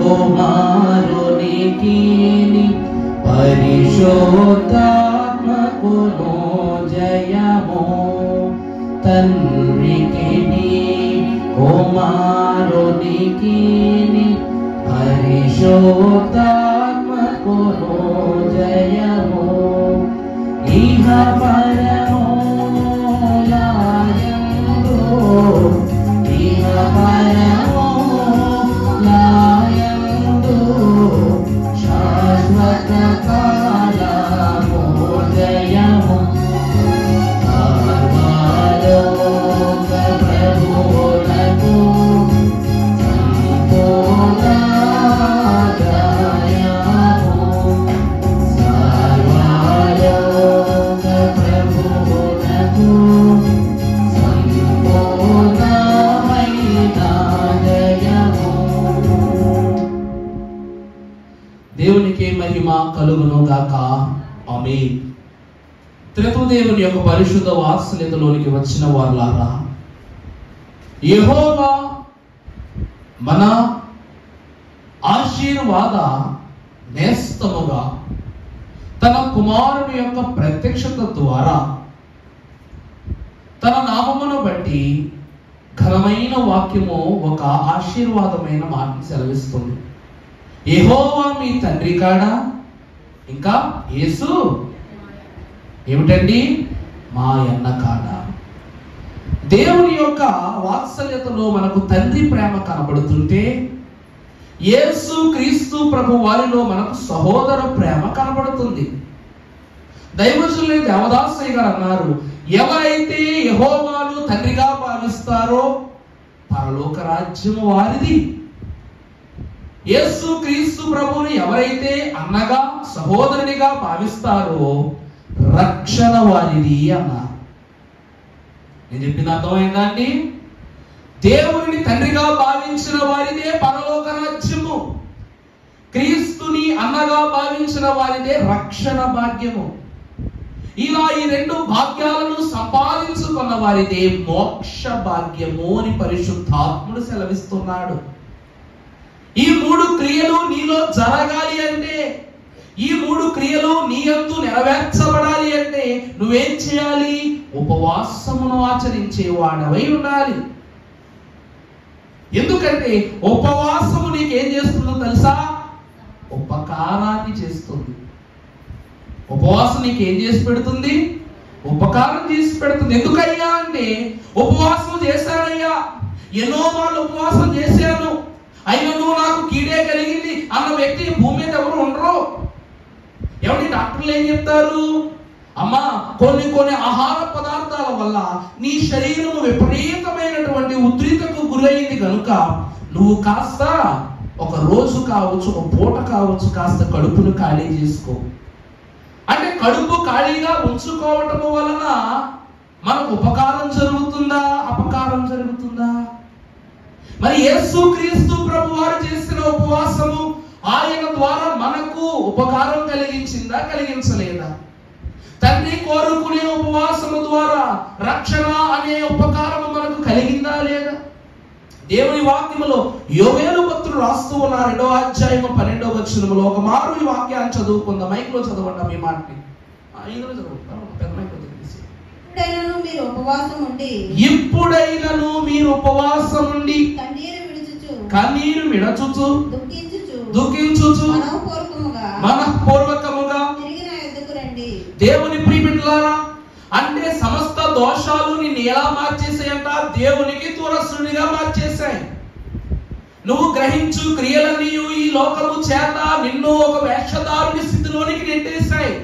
కుమారునికి పరిశుద్ధాత్మకును జయము. తండ్రికి కుమారునికి పరిశుద్ధాత్మకును జయము. ఇహ పరమోలాయందు ఇహ పరమోలాయందు శాశ్వత కాలము జయము. సర్వలోక ప్రభువులకు సంపూర్ణ జయము. సర్వలోక ప్రభువులకు సంపూర్ణమైన జయము. దేవునికి మహిమ కలుగును గాక. ఆమేన్. త్రిత్వదేవుని యొక్క పరిశుద్ధ వాత్సల్యతలోనికి వచ్చిన వారులారా, యెహోవా మన ఆశీర్వాద నేస్తముగా తన కుమారుని యొక్క ప్రత్యక్షత ద్వారా తన నామమును బట్టి ఘనమైన వాక్యము ఒక ఆశీర్వాదమైన మాటను సెలవిస్తుంది. యెహోవా మీ తండ్రి కాడా, ఇంకా యేసు ఏమిటండి, మా అన్న కాడా. దేవుని యొక్క వాత్సల్యతలో మనకు తండ్రి ప్రేమ కనబడుతుంటే, యేసు క్రీస్తు ప్రభు వారిలో మనకు సహోదర ప్రేమ కనబడుతుంది. దైవజనులైన దేవదాసయ్య గారు అన్నారు, ఎవరైతే యెహోవాను తండ్రిగా భావిస్తారో పరలోక రాజ్యము వారిది. యేసు క్రీస్తు ప్రభువుని ఎవరైతే అన్నగా సహోదరునిగా భావిస్తారో రక్షణ వారిది అన్నారు. నేను చెప్పింది అర్థమైందా అండి? దేవుని తండ్రిగా భావించిన వారిదే పరలోక రాజ్యము, క్రీస్తుని అన్నగా భావించిన వారిదే రక్షణ భాగ్యము. ఇలా ఈ రెండు భాగ్యాలను సంపాదించుకున్న వారిదే మోక్ష భాగ్యము అని పరిశుద్ధాత్ముడు సెలవిస్తున్నాడు. ఈ మూడు క్రియలు నీలో జరగాలి అంటే, ఈ మూడు క్రియలు నీ యందు నెరవేర్చబడాలి అంటే నువ్వేం చేయాలి? ఉపవాసమును ఆచరించేవాడవై ఉండాలి. ఎందుకంటే ఉపవాసము నీకేం చేస్తుందో తెలుసా? ఉపకారాన్ని చేస్తుంది. ఉపవాసం నీకేం చేసి పెడుతుంది? ఉపకారం చేసి పెడుతుంది. ఎందుకయ్యా అంటే, ఉపవాసం చేశానయ్యా, ఎన్నో వాళ్ళు ఉపవాసం చేశాను, అయినను నాకు కీడే కలిగింది అన్న వ్యక్తి భూమి మీద ఎవరు ఉండరు. ఎవరి డాక్టర్లు ఏం చెప్తారు? అమ్మా, కొన్ని ఆహార పదార్థాల వల్ల నీ శరీరము విపరీతమైనటువంటి ఉద్రిక్తకు గురైంది కనుక నువ్వు కాస్త ఒక రోజు కావచ్చు, ఒక పూట కావచ్చు, కాస్త కడుపును ఖాళీ చేసుకో. అంటే కడుపు ఖాళీగా ఉంచుకోవటము వలన మనకు ఉపకారం జరుగుతుందా, అపకారం జరుగుతుందా? మరి యేసు క్రీస్తు ప్రభు వారు చేసిన ఉపవాసము ఆయన ద్వారా మనకు ఉపకారం కలిగించిందా, కలిగించలేదా? తండ్రి కోరుకునే ఉపవాసము ద్వారా రక్షణ అనే ఉపకారము మనకు కలిగిందా లేదా? దేవుని వాక్యములో యోవేలు భక్తుడు రాస్తూ ఉన్నారు 2వ అధ్యాయము 12వ వచనములో. ఒక మారు ఈ వాక్యాన్ని చదువుకుందాం. మైక్లో చదవండి మీ మాటని. ఇందులో చదువుకుంటాం, పెద్ద మైక్లో చదివేసి. ఇప్పుడైనను మీరు ఉపవాసం ఉండి కన్నీరు విడచుచు దుఃఖించుచు మనఃపూర్వకముగా దేవుని ప్రియబిడ్డలారా, అంటే సమస్త దోషాలు నిన్ను ఎలా మార్చేసాయంట? దేవునికి దూరస్తునిగా మార్చేశాయి. నువ్వు గ్రహించు క్రియలన్నీ ఈ లోకము చేత నిన్ను ఒక వేషధారుని స్థితిలోనికి నెట్టేశాయి.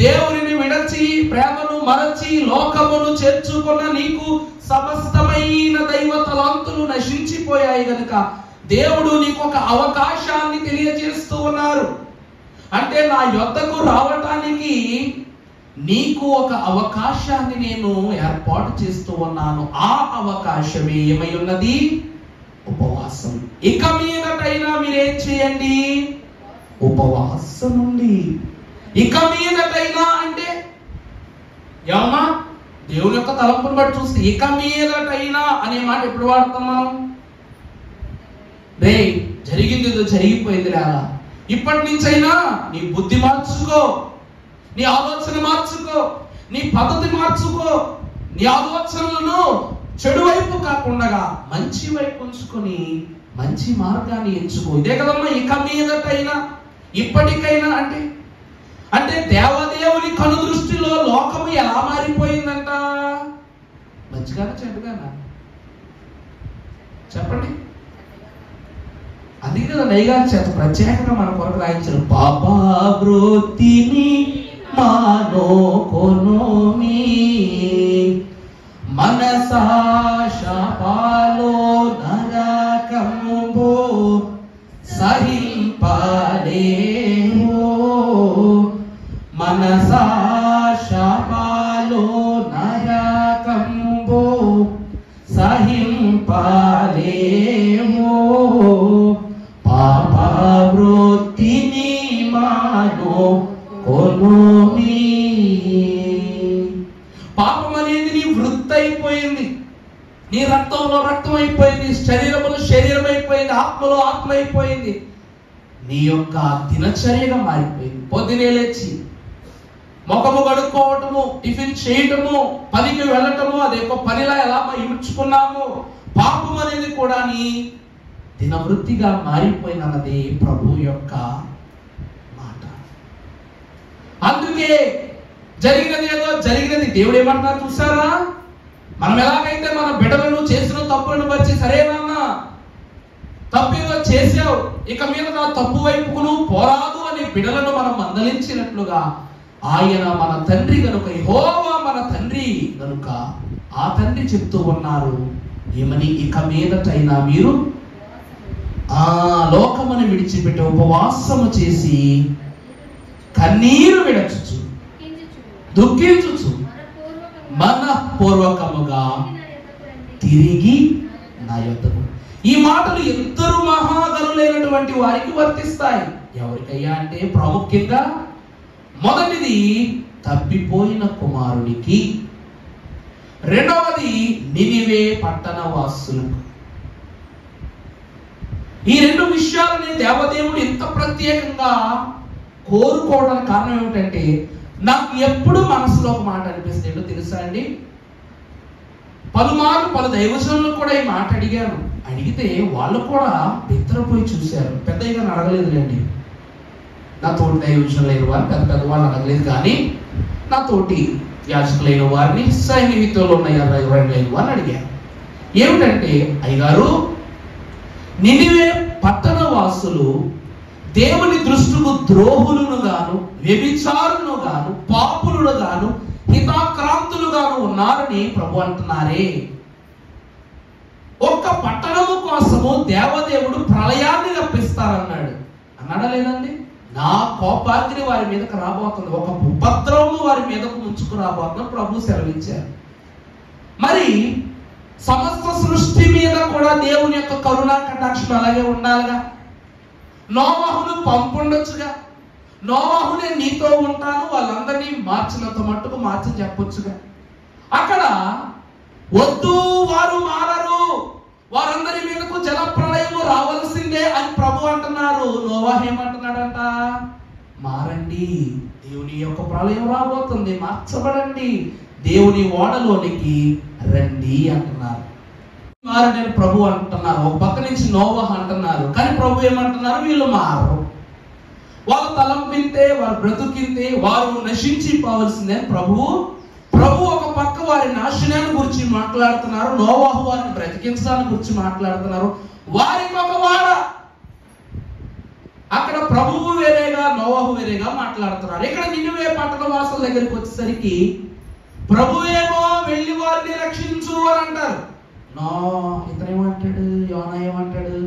దేవుని విడచి ప్రేమను మరచి లోకమును చేర్చుకున్న నీకు సమస్తమైన దైవ తలాంతులు నశించిపోయాయి గనుక దేవుడు నీకు ఒక అవకాశాన్ని తెలియజేస్తూ ఉన్నారు. అంటే నా యొద్దకు రావటానికి నీకు ఒక అవకాశాన్ని నేను ఏర్పాటు చేస్తూ ఉన్నాను. ఆ అవకాశమే ఏమై ఉన్నది? ఉపవాసం. ఇక మీదటైనా మీరేం చేయండి? ఉపవాసం నుండి. ఇక మీదటైనా అంటే ఏమన్నా దేవుని యొక్క తలంపును బట్టి చూస్తే ఇక మీదటైనా అనే మాట ఎప్పుడు వాడతాం మనం? రే జరిగింది ఏదో జరిగిపోయింది రా, ఇప్పటి నుంచైనా నీ బుద్ధి మార్చుకో, నీ ఆలోచన మార్చుకో, నీ పద్ధతి మార్చుకో, నీ ఆలోచనలను చెడు వైపు కాకుండా మంచి వైపు ఉంచుకొని మంచి మార్గాన్ని ఎంచుకో. ఇదే కదమ్మా ఇక మీదటైనా ఇప్పటికైనా అంటే దేవదేవుని కనుదృష్టిలో లోకము ఎలా మారిపోయిందంట? మంచిగానా చెడుగానా చెప్పండి? అది కదా నైగారి చేత ప్రత్యేకంగా మన కొరకు రాయించారు. పాపా వృత్తిని మానో కొనోమి మనసా శాపాలో నరకంబో సహింపలేమో మనసా శాపాలో నరకంబో సహింపలేమో పాపా వృత్తిని మానో కొనోమి. పాపం అనేది నీ వృత్తి అయిపోయింది, నీ రక్తంలో రక్తం అయిపోయింది, శరీరంలో శరీరం అయిపోయింది, ఆత్మలో ఆత్మ అయిపోయింది, నీ యొక్క దినచర్యగా మారిపోయింది. పొద్దునే లేచి ముఖము కడుక్కోవటము, టిఫిన్ చేయటము, పనికి వెళ్ళటము, అదే పనిలా ఎలా ఇముడ్చుకున్నాము, పాపం అనేది కూడా నీ దినవృత్తిగా మారిపోయినది ప్రభు యొక్క మాట. అందుకే జరిగినది ఏదో జరిగినది. దేవుడు ఏమంటున్నారు చూసారా? మనం ఎలాగైతే మన బిడ్డలను చేసిన తప్పులను బట్టి సరేనన్నా తప్పేదో చేసావు, ఇక మీద నా తప్పు వైపుకును పోరాదు అని బిడ్డలను మనం మందలించినట్లుగా ఆయన మన తండ్రి కనుక, యెహోవా మన తండ్రి కనుక ఆ తండ్రి చెప్తూ ఉన్నారు ఏమని? ఇక మీదటైనా మీరు ఆ లోకమును విడిచిపెట్టి ఉపవాసము చేసి కన్నీరు విడచుచు దుఃఖించుచు మనఃపూర్వకముగా తిరిగి నా యొద్దకు. ఈ మాటలు ఇద్దరు మహాగణులైనటువంటి వారికి వర్తిస్తాయి. ఎవరికయ్యా అంటే ప్రాముఖ్యంగా మొదటిది తప్పిపోయిన కుమారునికి, రెండవది నినివే పట్టణ వాసులకు. ఈ రెండు విషయాలని దేవదేవుడు ఇంత ప్రత్యేకంగా కోరుకోవడానికి కారణం ఏమిటంటే, నాకు ఎప్పుడు మనసులో ఒక మాట అనిపిస్తుంది ఏంటో తెలుసా అండి? పలుమార్లు పలు దైవజనులకు కూడా ఈ మాట అడిగాను. అడిగితే వాళ్ళు కూడా బిత్తరపోయి చూశారు. పెద్దగా అడగలేదులేండి, నా తోటి దైవజనులైన వారు పెద్ద పెద్ద వాళ్ళు అడగలేదు, కానీ నా తోటి యాజకులైన వారిని, సైనికులు ఉన్న 22 వారిని అడిగారు. ఏమిటంటే, అయ్యగారు నినివే పట్టణ వాసులు దేవుని దృష్టికు ద్రోహులను గాను, వ్యభిచారులను గాను, పాపులను గాను, హితాక్రాంతులు గాను ఉన్నారని ప్రభు అంటున్నారే. ఒక్క పట్టణము కోసము దేవదేవుడు ప్రళయాన్ని రప్పిస్తారన్నాడు. అన్నాడా లేదండి? నా కోపాగ్ని వారి మీదకు రాబోతుంది, ఒక ఉపద్రవము వారి మీదకు ముంచుకు రాబోతుంది ప్రభు సెలవిచ్చారు. మరి సమస్త సృష్టి మీద కూడా దేవుని యొక్క కరుణా కటాక్షం అలాగే ఉండాలిగా. నోవాహును పంపుండొచ్చుగా, నోవాహునే నీతో ఉంటాను, వాళ్ళందరినీ మార్చినంత మట్టుకు మార్చి చెప్పొచ్చుగా. అక్కడ వద్దు, వారు మారరు, వారందరి మీదకు జల ప్రళయము రావాల్సిందే అని ప్రభు అంటున్నారు. నోవాహు ఏమంటున్నాడంట? మారండి, దేవుని యొక్క ప్రళయం రాబోతుంది, మార్చబడండి, దేవుని ఓడలోనికి రండి అంటున్నారు. మారని ప్రభు అంటున్నారు. ఒక పక్క నుంచి నోవాహు అంటున్నారు, కానీ ప్రభు ఏమంటున్నారు? వీళ్ళు మారరు, వాళ్ళ తలంపింతే, వారు బ్రతుకింతే, వారు నశించిపోవలసిందే ప్రభు ఒక పక్క వారి నాశనాన్ని గురించి మాట్లాడుతున్నారు, నోవాహు వారిని బ్రతికించడాన్ని గురించి మాట్లాడుతున్నారు. వారికి ఒక వాడ, అక్కడ ప్రభువు వేరేగా నోవాహు వేరేగా మాట్లాడుతున్నారు. ఇక్కడ నినివే పట్టణ వాసుల దగ్గరికి వచ్చేసరికి ప్రభువేమో వెళ్ళి వారిని రక్షించు అని అంటారు. ఇతను ఏమంటాడు? యోనా ఏమంటాడు?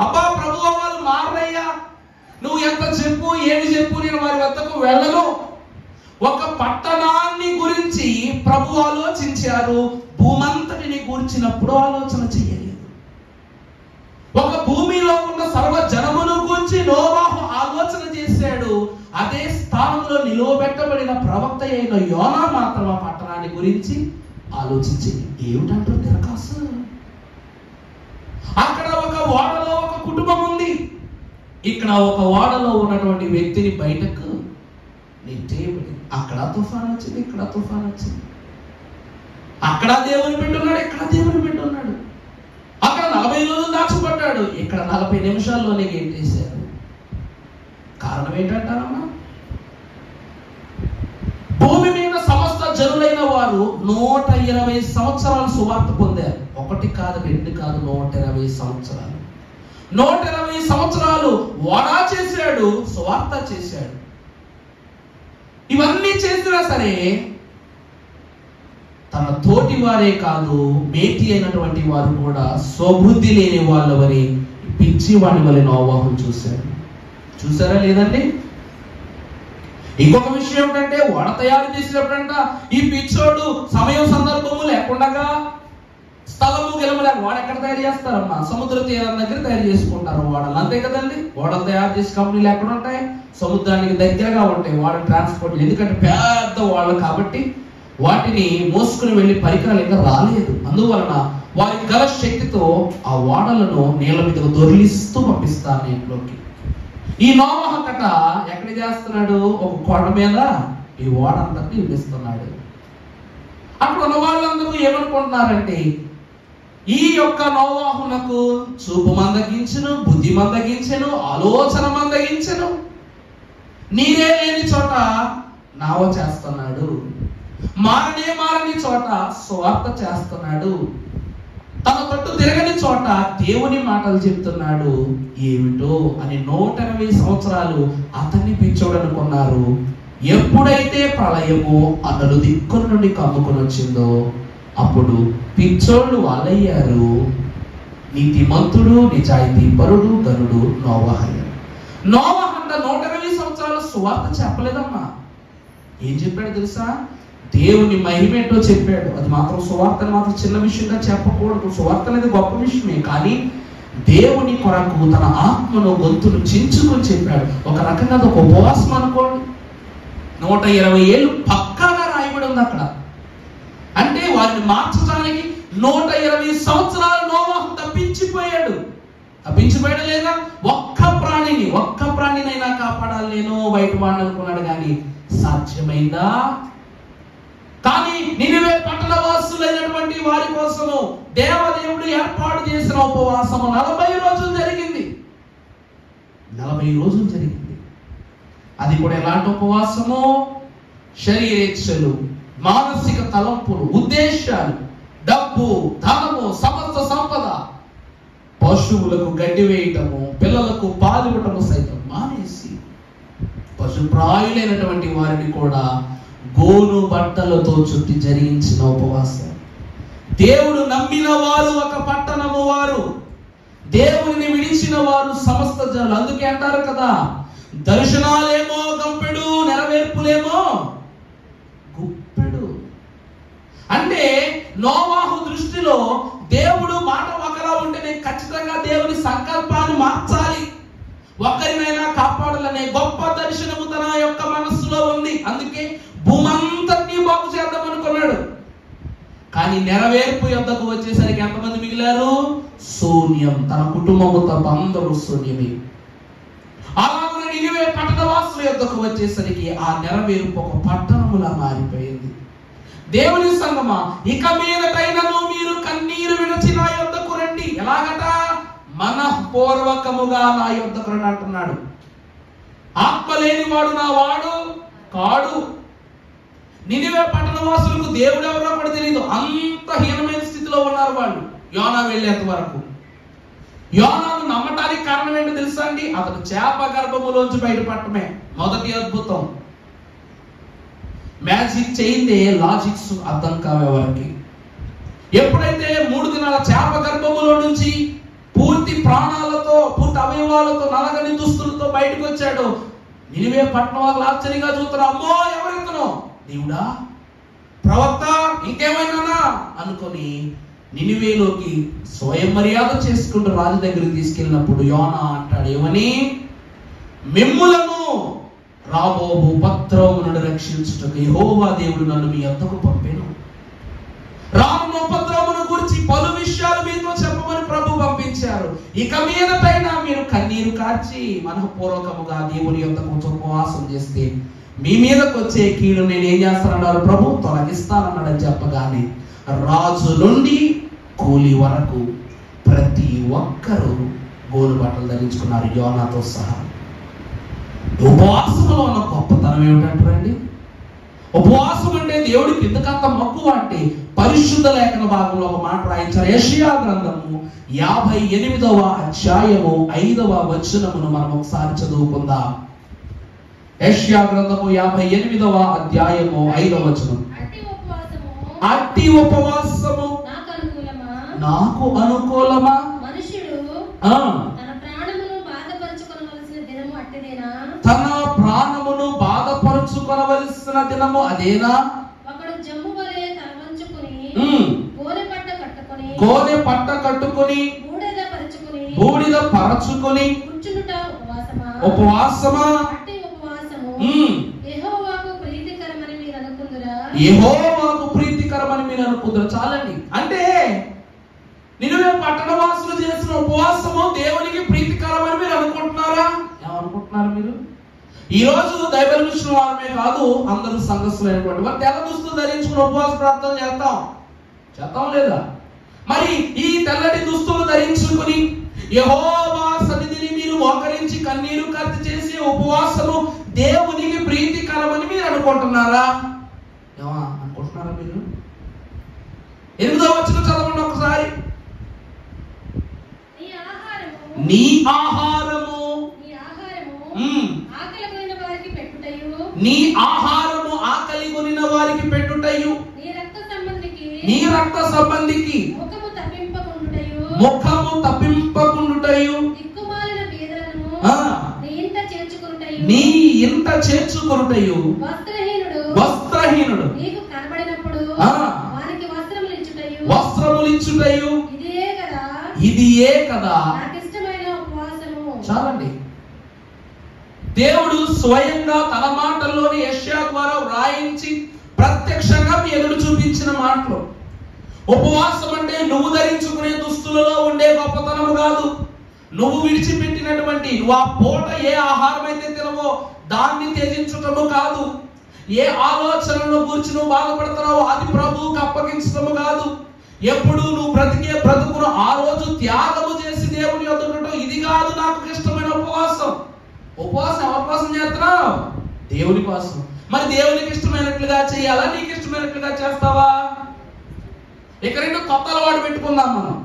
అబ్బా ప్రభువా, వాళ్ళు మారయ్యా, నువ్వు ఎంత చెప్పు, ఏమి చెప్పు, నేను వారి వద్దకు వెళ్ళను. ఒక పట్టణాన్ని గురించి ప్రభు ఆలోచించారు, భూమంతటిని గురించినప్పుడు ఆలోచన చేయలేదు. ఒక భూమిలో ఉన్న సర్వ జనమును గురించి నోవాహు ఆలోచన చేశాడు. అదే స్థానంలో నిలువబెట్టబడిన ప్రవక్త అయిన యోనా మాత్రం ఆ పట్టణాన్ని గురించి ఆలోచించింది. ఏమిటంటారు తిరకాసు? అక్కడ ఒక ఓడలో ఒక కుటుంబం ఉంది. ఇక్కడ ఒక ఓడలో ఉన్నటువంటి వ్యక్తిని బయటకు నెట్టేయబడి అక్కడ తుఫాన్ వచ్చింది, ఇక్కడ తుఫాన్ వచ్చింది. అక్కడ దేవుని బిడ్డ ఉన్నాడు, ఇక్కడ దేవుని బిడ్డ ఉన్నాడు. అక్కడ 40 రోజులు దాచబడ్డాడు, ఇక్కడ 40 నిమిషాల్లోనే గెంటేశారు. కారణం ఏంటంటారమ్మా? భూమి మీద సమస్త జనులైన వారు 120 సంవత్సరాలు సువార్త పొందారు. 1 కాదు, 2 కాదు, 120 సంవత్సరాలు. 120 సంవత్సరాలు వాడా చేశాడు, సువార్త చేశాడు. ఇవన్నీ చేసినా సరే తన తోటి వారే కాదు, మేటి అయినటువంటి వారు కూడా స్వబుద్ధి లేని వాళ్ళవని పిచ్చి వాడి వలె నోవాహును చూశారు. చూసారా లేదండి? ఇంకొక విషయం ఏమిటంటే, ఓడ తయారు చేసినప్పుడంట ఈ పిచ్చోడు సమయం సందర్భము లేకుండా స్థలము గెలము లేక ఓడ ఎక్కడ తయారు చేస్తారమ్మా? సముద్ర తీరం దగ్గర తయారు చేసుకుంటారు ఓడలు, అంతే కదండి. ఓడలు తయారు చేసే కంపెనీలు ఎక్కడ ఉంటాయి? సముద్రానికి దగ్గరగా ఉంటాయి ఓడ ట్రాన్స్పోర్ట్. ఎందుకంటే పెద్ద ఓడలు కాబట్టి వాటిని మోసుకుని వెళ్ళి పరికరాలు ఇంకా రాలేదు. అందువలన వారి గల శక్తితో ఆ ఓడలను నీళ్ళ మీద దొర్లిస్తూ పంపిస్తారు నీటిలోకి. ఈ నోవాహు కట ఎక్కడ చేస్తున్నాడు? ఒక కొండ మీద ఈ ఓడ అంతటి నిలుస్తున్నాడు. అక్కడ ఉన్న వాళ్ళందరూ ఏమనుకుంటున్నారంటే, ఈ యొక్క నోవాహునకు చూపు మందగించెను, బుద్ధి మందగించెను, ఆలోచన మందగించెను. నీరే లేని చోట నావ చేస్తున్నాడు, మారని చోట స్వార్థ చేస్తున్నాడు, తన తట్టు తిరగని చోట దేవుని మాటలు చెప్తున్నాడు. ఏమిటో అని 120 సంవత్సరాలు అతన్ని పిచ్చోడు అనుకున్నారు. ఎప్పుడైతే ప్రళయము అతడు దిక్కుల నుండి కమ్ముకొని వచ్చిందో అప్పుడు పిచ్చోళ్ళు వాళ్ళయ్యారు. నీతిమంతుడు, నిజాయితీ పరుడు, గనుడు నోవాహు. నోవాహు 120 సంవత్సరాలు సువార్త చెప్పలేదమ్మా. ఏం చెప్పాడు తెలుసా? దేవుని మహిమేంటో చెప్పాడు. అది మాత్రం సువార్తను మాత్రం చిన్న విషయంగా చెప్పకూడదు. సువార్త అనేది గొప్ప విషయమే, కానీ దేవుని కొరకు తన ఆత్మను గొంతును చించుకొని చెప్పాడు. ఒక రకంగా ఒక ఉపవాసం అనుకోండి. 120 ఏళ్ళు పక్కాగా రాయబడి ఉంది అక్కడ. అంటే వారిని మార్చడానికి 120 సంవత్సరాలు నోవాహు తప్పించిపోయాడు. తప్పించిపోయాడు లేదా? ఒక్క ప్రాణినైనా కాపాడాలి నేను బయట వాడిని అనుకున్నాడు, కానీ సాధ్యమైందా? కానీ నినివే పట్టణ వాసులైనటువంటి వారి కోసము దేవదేవుడు ఏర్పాటు చేసిన ఉపవాసము 40 రోజులు జరిగింది. 40 రోజులు జరిగింది. అది కూడా ఎలాంటి ఉపవాసము? శరీరేచ్ఛలు, మానసిక తలంపులు, ఉద్దేశాలు, డబ్బు, ధనము, సమస్త సంపద, పశువులకు గడ్డి వేయటము, పిల్లలకు పాలు ఇవ్వటము సైతం మానేసి పశుప్రాయులైనటువంటి వారిని కూడా గోను బట్టలతో చుట్టి జరిగించిన ఉపవాసం. దేవుడు నమ్మిన వారు ఒక పట్టణము వారు, దేవుని విడిచిన వారు సమస్త జనులు. అందుకే అంటారు కదా, దర్శనాలేమో గంపెడు, నెరవేర్పులేమో గుప్పెడు. అంటే నోవాహు దృష్టిలో దేవుడు మాట ఒకలా ఉంటే నేను ఖచ్చితంగా దేవుని సంకల్పాన్ని మార్చాలి, ఒక్కరినైనా కాపాడాలనే గొప్ప దర్శనము తన యొక్క మనస్సులో ఉంది. అందుకే భూమంతటినీ బాగు చేద్దాం అనుకున్నాడు. కానీ నెరవేర్పు యొద్దకు వచ్చేసరికి ఎంతమంది మిగిలారు? శూన్యం. తన కుటుంబము తప్ప అందరూ శూన్యమే. అలాగే నినివే పట్టణవాసుల యొద్దకు వచ్చేసరికి ఆ నెరవేర్పు ఒక పట్టణములా మారిపోయింది. దేవుని సంగమా, ఇక మీదటైనను మీరు కన్నీరు విడిచి నా యొద్దకు రండి. ఎలాగట? మనఃపూర్వకముగా నా యొద్దకు రండి అంటున్నాడు. ఆత్మ లేనివాడు నా వాడు కాడు. నినివే పట్టణవాసులకు దేవుడు ఎవరో కూడా తెలియదు. అంత హీనమైన స్థితిలో ఉన్నారు వాళ్ళు యోనా వెళ్ళేంత వరకు. యోనాను నమ్మటానికి కారణం ఏంటో తెలుసా అండి? అతను చేప గర్భములోంచి బయటపడటమే మొదటి అద్భుతం. మ్యాజిక్ చేయిందే లాజిక్స్ అర్థం కావే వారికి. ఎప్పుడైతే 3 దినాల చేప గర్భములో నుంచి పూర్తి ప్రాణాలతో, పూర్తి అవయవాలతో, నలగని దుస్తులతో బయటకు వచ్చాడు, నినివే పట్టణం వాళ్ళు ఆశ్చర్యంగా చూస్తున్నారు. అమ్మో ఎవరితను? దేవుడా, ప్రవక్త, ఇంకేమైనా అనుకొని నినివేలోకి స్వయం మర్యాద చేసుకుంటూ రాజు దగ్గరికి తీసుకెళ్ళినప్పుడు యోనా అంటాడు, ఏమని? మిమ్ములను రాబోవు ఉపద్రవము నుండి రక్షించుటకు యెహోవా దేవుడు నన్ను మీ వద్దకు పంపెను. రానున్న ఉపద్రవమును గురించి పలు విషయాలు మీతో చెప్పమని ప్రభు పంపించారు. ఇక మీదటైనా మీరు కన్నీరు కార్చి మనఃపూర్వకముగా దేవుని యొద్దకు ఉపవాసం చేస్తే మీ మీదకి వచ్చే కీడు నేను ఏం చేస్తానన్నారు ప్రభు, తొలగిస్తానన్నాడని చెప్పగానే రాజు నుండి కూలి వరకు ప్రతి ఒక్కరూ గోలు బట్టలు ధరించుకున్నారు, యోనాతో సహా. ఉపవాసంలో ఉన్న గొప్పతనం ఏమిటంటారండి? ఉపవాసం అంటే దేవుడికి ఎందుకంత మక్కువ అంటే పరిశుద్ధ లేఖన భాగంలో ఒక మాట రాయించారు. యెషయా గ్రంథము 58వ అధ్యాయము 5వ వచనమును మనం ఒకసారి చదువుకుందాం. యెషయా గ్రంథము 58వ అధ్యాయము 5వ వచనం. అట్టి ఉపవాసము నాకు అనుకూలమా? మనుషుడు తన ప్రాణమును బాధపరుచుకొనవలసిన దినము అదేనా? ఒకడు జమ్ము వలె తల వంచుకొని గోనె పట్ట కట్టుకొని బూడిద పరచుకొని కూర్చునుట ఉపవాసమా? అట్టి ఉపవాసము యెహోవాకు ప్రీతికరమని మీరు అనుకుందురా? యెహోవాకు ప్రీతికరమని మీరు అనుకుందురా? చాలండి. అంటే నినివే పట్టణవాసులు చేసిన ఉపవాసము దేవునికి ప్రీతికరమని మీరు అనుకుంటున్నారా? ఏమనుకుంటున్నారు మీరు? ఈ రోజు దైవ మిషన్ వారమే కాదు, అందరూ సంఘస్థులైనటువంటి వారు తెల్ల దుస్తులు ధరించుకుని ఉపవాస ప్రార్థన చేస్తాం లేదా? మరి ఈ తెల్లటి దుస్తులు ధరించుకుని యెహోవా సన్నిధిని మీరు మోకరించి కన్నీరు కార్చి చేసే ఉపవాసము దేవునికి ప్రీతికరమని మీరు అనుకుంటున్నారా? అనుకుంటున్నారా మీరు? 8వ వచనం చదవండి ఒకసారి. నీ ఆహారము నీ ఆహారము ఆకలి కొనిన వారికి పెట్టుటయు, నీ రక్త సంబంధికి ముఖము తప్పింపకుండుటయు, నీ ఇంట చేర్చుకొనుటయు, వస్త్రహీనుడు వస్త్రములు ఇచ్చుటయు, ఇదియే కదా. చాలండి. దేవుడు స్వయంగా తన మాటల్లోని యెషయా ద్వారా వ్రాయించి ప్రత్యక్షంగా మీ ఎదురు చూపించిన మాటలు. ఉపవాసం అంటే నువ్వు ధరించుకునే దుస్తులలో ఉండే గొప్పతనము కాదు, నువ్వు విడిచిపెట్టినటువంటి నువ్వు ఆ పూట ఏ ఆహారం అయితే తినవో దాన్ని త్యజించటము కాదు, ఏ ఆలోచనలను గురించి నువ్వు బాధపడుతున్నావో అది ప్రభువుకు అప్పగించటము కాదు, ఎప్పుడు నువ్వు బ్రతికే బ్రతుకును ఆ రోజు త్యాగము చేసి దేవుని యొద్ద ఉండటం, ఇది కాదు నాకు ఇష్టమైన ఉపవాసం. ఉపవాసం ఎవరి కోసం చేస్తున్నావు? దేవుని కోసం. మరి దేవునికి ఇష్టమైనట్లుగా చేయాలా, నీకు ఇష్టమైనట్లుగా చేస్తావా? ఇక రెండు కొత్త అలవాటు పెట్టుకుందాం మనం.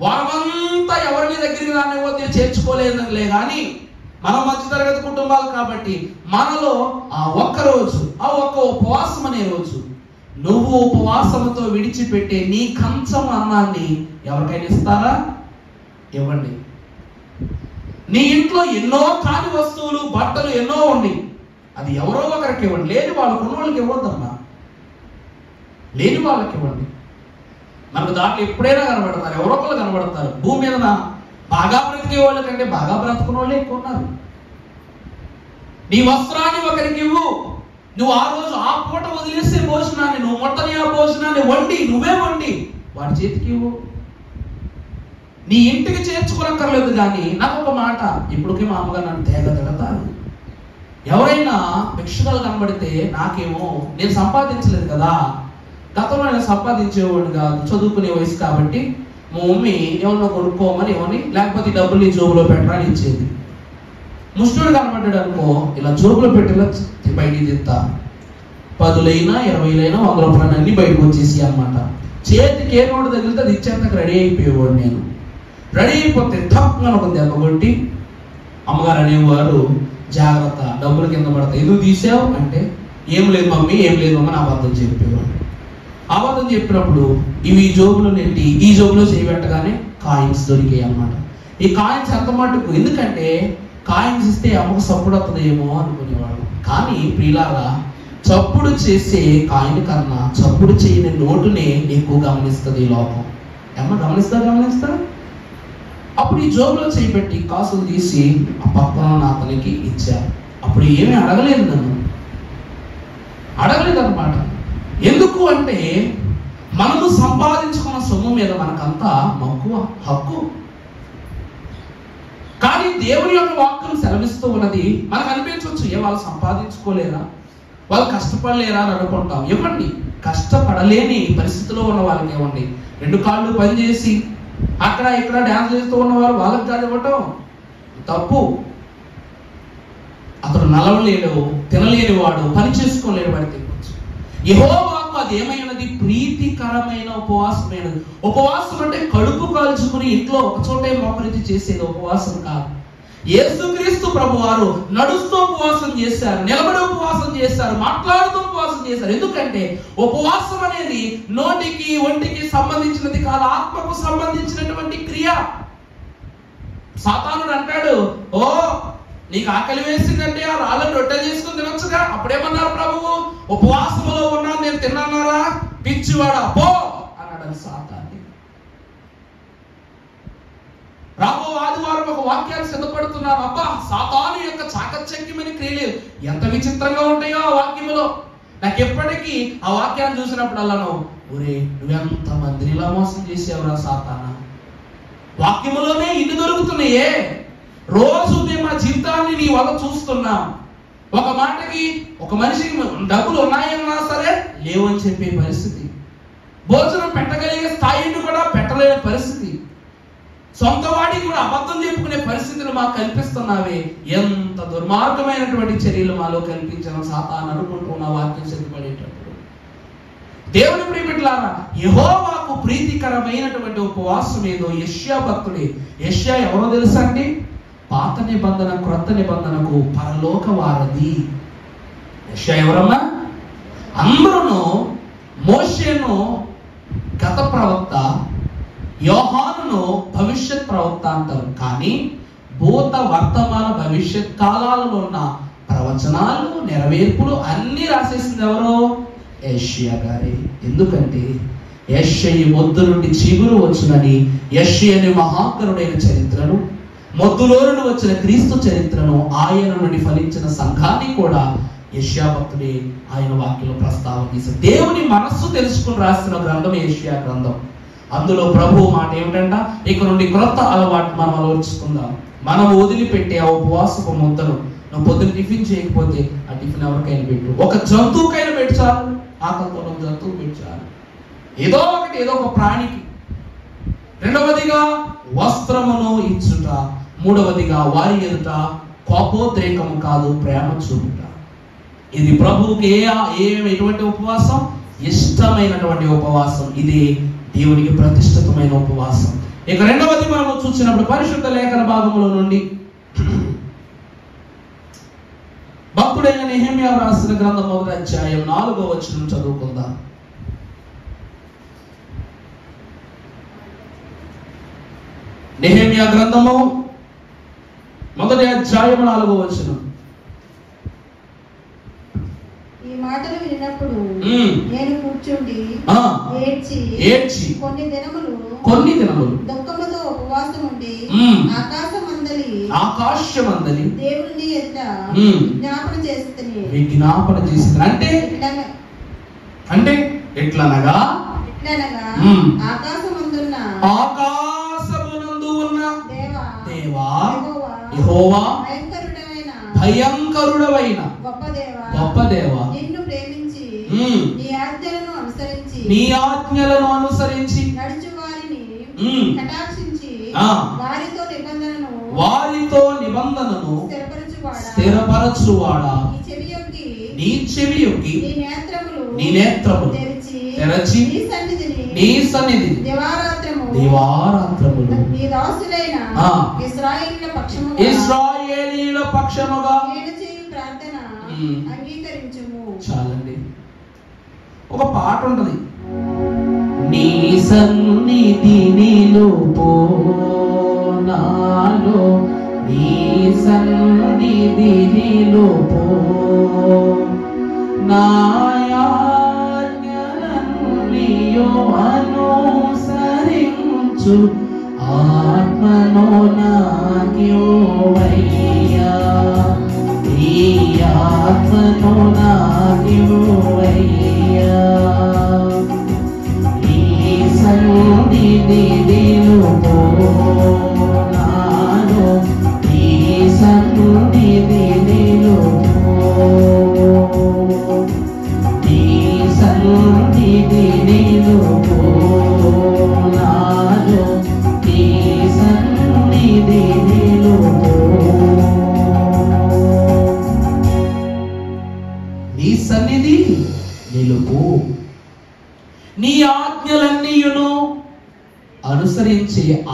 వారమంతా ఎవరిని దగ్గరికి రానివ్వద్దు, చేర్చుకోలేదులే కానీ మనం మధ్య తరగతి కుటుంబాలు కాబట్టి మనలో ఆ ఒక్క రోజు, ఆ ఒక్క ఉపవాసం అనే రోజు నువ్వు ఉపవాసంతో విడిచిపెట్టే నీ కంచం అన్నాన్ని ఎవరికైనా ఇస్తారా? ఇవ్వండి. నీ ఇంట్లో ఎన్నో కాని వస్తువులు బట్టలు ఎన్నో ఉండి అది ఎవరో ఒకరికి ఇవ్వండి. లేని వాళ్ళు కొన్ని వాళ్ళకి ఇవ్వద్దమ్మా, లేని వాళ్ళకి ఇవ్వండి. మనకు దాంట్లో ఎప్పుడైనా కనబడతారు, ఎవరో ఒకళ్ళు కనబడతారు. భూమి మీద బాగా బ్రతికే వాళ్ళ కంటే బాగా బ్రతుకున్న వాళ్ళే ఎక్కువ ఉన్నారు. నీ వస్త్రాన్ని ఒకరికి ఇవ్వు. నువ్వు ఆ రోజు ఆ పూట వదిలేసే భోజనాన్ని, నువ్వు మొట్టని ఆ భోజనాన్ని నువ్వే వండి వాడి చేతికి ఇవ్వు. నీ ఇంటికి చేర్చుకోనక్కర్లేదు. కానీ నాకు ఒక మాట, ఇప్పటికే మా అమ్మగారు నన్ను తేగ తిడతారు. ఎవరైనా భిక్షగాలు కనబడితే నాకేమో నేను సంపాదించలేదు కదా, గతంలో నేను సంపాదించేవాడు కాదు, చదువుకునే వయసు కాబట్టి మా మమ్మీ ఏమన్నా కొనుక్కోమని ఏమని, లేకపోతే డబ్బులు నీ జోబులో పెట్టాలని ఇచ్చేది. ముష్టుడు కనబడ్డాడు అనుకో, ఇలా జోబులో పెట్టేలా బయటికి తెస్తా. 10లైనా 20లైనా 100 రూపాయలు అన్ని బయటకు వచ్చేసి అనమాట. చేతికి ఏ నోటు తగిలితే అది ఇచ్చేంతకు రెడీ అయిపోయేవాడు. నేను రెడీ అయిపోతే తక్కువ ఒక దెబ్బ కొట్టి అమ్మగారు అనేవారు, జాగ్రత్త డబ్బులు కింద పడతాయి, ఎందుకు తీసావు అంటే ఏం లేదు మమ్మీ, ఏం లేదు మమ్మీ, అబద్ధం చెప్పేవాడు. అబద్ధం చెప్పినప్పుడు ఇవి జోబులో నెట్టి ఈ జోబులో చేయబెట్టగానే కాయిన్స్ దొరికాయి అన్నమాట. ఈ కాయిన్స్ ఎంత మటుకు, ఎందుకంటే కాయిన్స్ ఇస్తే అమ్మకు సప్పుడు వస్తుందేమో అనుకునేవాడు. కానీ ప్రియులారా, చప్పుడు చేసే కాయిన్ కన్నా చప్పుడు చేయని నోటునే ఎక్కువ గమనిస్తుంది ఈ లోకం. ఏమన్నా గమనిస్తా అప్పుడు ఈ జోబులో చేయబెట్టి కాసులు తీసి ఆ పక్కన అతనికి ఇచ్చారు. అప్పుడు ఏమీ అడగలేదు, నన్ను అడగలేదు అనమాట. ఎందుకు అంటే మనము సంపాదించుకున్న సొమ్ము మీద మనకంతా మక్కువ, హక్కు. దేవుని యొక్క వాక్యం సెలవిస్తూ ఉన్నది. మనకు అనిపించవచ్చు, వాళ్ళు సంపాదించుకోలేరా, వాళ్ళు కష్టపడలేరా అని అనుకుంటాం. ఇవ్వండి, కష్టపడలేని పరిస్థితిలో ఉన్న వాళ్ళకి ఇవ్వండి. 2 కాళ్ళు పనిచేసి అక్కడ ఇక్కడ డ్యాన్స్ చేస్తూ ఉన్నవారు వాళ్ళకి కాదు ఇవ్వటం తప్పు. అతడు నలవలేడు, తినలేని వాడు, పని చేసుకోలేని వాడికి ఇవ్వచ్చు. యెహోవాకు అది ఏమైనది? ప్రీతికరమైన ఉపవాసమైనది. ఉపవాసం అంటే కడుపు కాల్చుకుని ఇంట్లో ఒక చోటే మోకరించి చేసేది ఉపవాసం కాదు. యేసుక్రీస్తు ప్రభువారు నడుస్తూ ఉపవాసం చేశారు, నిలబడి ఉపవాసం చేశారు, మాట్లాడుతూ ఉపవాసం చేశారు. ఎందుకంటే ఉపవాసం అనేది నోటికి ఒంటికి సంబంధించినది కాదు, ఆత్మకు సంబంధించినటువంటి క్రియ. సాతానుడు అంటాడు, ఓ నీకు ఆకలి వేసిందంటే ఆ రాళ్ళని రొట్టెలు చేసుకుని తినొచ్చుగా. అప్పుడేమన్నారు ప్రభువు? ఉపవాసంలో ఉన్నాను, నేను తిన్నానారా? పిచ్చివాడా పో అన్నాడు సాతాను. రాబో ఆదివారం ఒక వాక్యాన్ని సిద్ధపడుతున్నాను. అబ్బా, సాతాను యొక్క చాకచక్యమైన క్రియలు ఎంత విచిత్రంగా ఉంటాయో ఆ వాక్యములో. నాకు ఎప్పటికీ ఆ వాక్యాన్ని చూసినప్పుడల్లాను, ఒరే నువ్వెంత మందిని ఇలా మోసం చేసేవరా సాతానా. వాక్యములోనే ఇన్ని దొరుకుతున్నాయే. రోజు మేము మా జీవితాన్ని నీ వల్ల చూస్తున్నాం. ఒక మాటకి ఒక మనిషికి డబ్బులు ఉన్నాయన్నా సరే లేవని చెప్పే పరిస్థితి, భోజనం పెట్టగలిగే స్థాయిని కూడా పెట్టలేని పరిస్థితి, సొంత వాడికి కూడా అబద్ధం చెప్పుకునే పరిస్థితులు మాకు కల్పిస్తున్నావే. ఎంత దుర్మార్గమైనటువంటి చర్యలు మాలో కల్పించిన సాతాను అనుకుంటున్న వాక్యం సిద్ధపడేటప్పుడు. దేవుని ప్రియమిట్లారా, యెహోవాకు ప్రీతికరమైనటువంటి ఉపవాసం ఏదో యెషయా భక్తుడే. యెషయా ఎవరో తెలుసా అండి? పాత నిబంధన క్రొత్త నిబంధనకు పరలోక వారధి. యెషయా ఎవరమ్మా? అందరూ మోషేను గత ప్రవక్త, యోహానును భవిష్యత్ ప్రవక్త అంటారు. కానీ భూత వర్తమాన భవిష్యత్ కాలాలలో ఉన్న ప్రవచనాలు నెరవేర్పులు అన్ని రాసేసింది ఎవరో? యెషయా గారే. ఎందుకంటే యెషయా మొద్దు నుండి చిగురు వచ్చునని, యెషయాని మహాకరుడైన చరిత్రను, మొద్దులో నుండి వచ్చిన క్రీస్తు చరిత్రను, ఆయన నుండి ఫలించిన సంఘాన్ని కూడా యెషయా భక్తుడే ఆయన వాక్యంలో ప్రస్తావన చేశారు. దేవుని మనస్సు తెలుసుకుని రాసిన గ్రంథం యెషయా గ్రంథం. అందులో ప్రభు మాట ఏమిటంట? ఇక నుండి క్రొత్త అలవాటు మనం అలవర్చుకుందాం. మనం వదిలిపెట్టే ఆ ఉపవాసపు ముద్దను, నువ్వు పొద్దున టిఫిన్ చేయకపోతే ఆ టిఫిన్ ఎవరికైనా పెట్టు, ఒక జంతువుకైనా పెట్టు చాలు. ఆకలితో ఒక జంతువు పెట్టు చాలు, ఏదో ఒకటి, ఏదో ఒక ప్రాణికి. రెండవదిగా వస్త్రమును ఇచ్చుట. మూడవదిగా వారి ఎదుట కోపోద్రేకము కాదు, ప్రేమ చూపుట. ఇది ప్రభువుకి ఎటువంటి ఉపవాసం? ఇష్టమైనటువంటి ఉపవాసం. ఇది దేవునికి ప్రతిష్ఠితమైన ఉపవాసం. ఇక రెండవది మనం చూసినప్పుడు పరిశుద్ధ లేఖన భాగములో నుండి భక్తుడైన నెహెమ్యా రాసిన గ్రంథం 1వ అధ్యాయం 4వ వచనం చదువుకుందాం. నెహెమ్యా గ్రంథము 1వ అధ్యాయం 4వ వచనం. ఈ మాటలు విన్నప్పుడు నేను కూర్చుండి ఏడ్చి కొన్ని దినములు దుఃఖముతో ఉపవాసం ఉండి ఆకాశమందలి దేవుని ఎదుట విజ్ఞాపన చేస్తుంది. అంటే ఎట్లనగా ఆకాశమునందు ఉన్న దేవా యెహోవా భయంకరుడవైన గొప్ప దేవా, నిన్ను ప్రేమించి నీ ఆజ్ఞలను అనుసరించి నడుచు వారిని కటాక్షించి వారితో నిబంధనను స్థిరపరచువాడా, నీ చెవి యొగ్గి నీ నేత్రములు తెరచి నీ సన్నిధిని దివారాత్రములు ఇశ్రాయేలీయుల పక్షముగా చాలండి. ఒక పాట ఉంటది, నీ సన్నిధిలో నాలో, నీ సన్నిధిలో నాయాజ్ఞలన్నీయో అనుసరించు ఆత్మను నాకివ్వయ్యా, నీ ఆత్మను నాకివ్వయ్యా, నీ సన్నిధిలో నాలో, నీ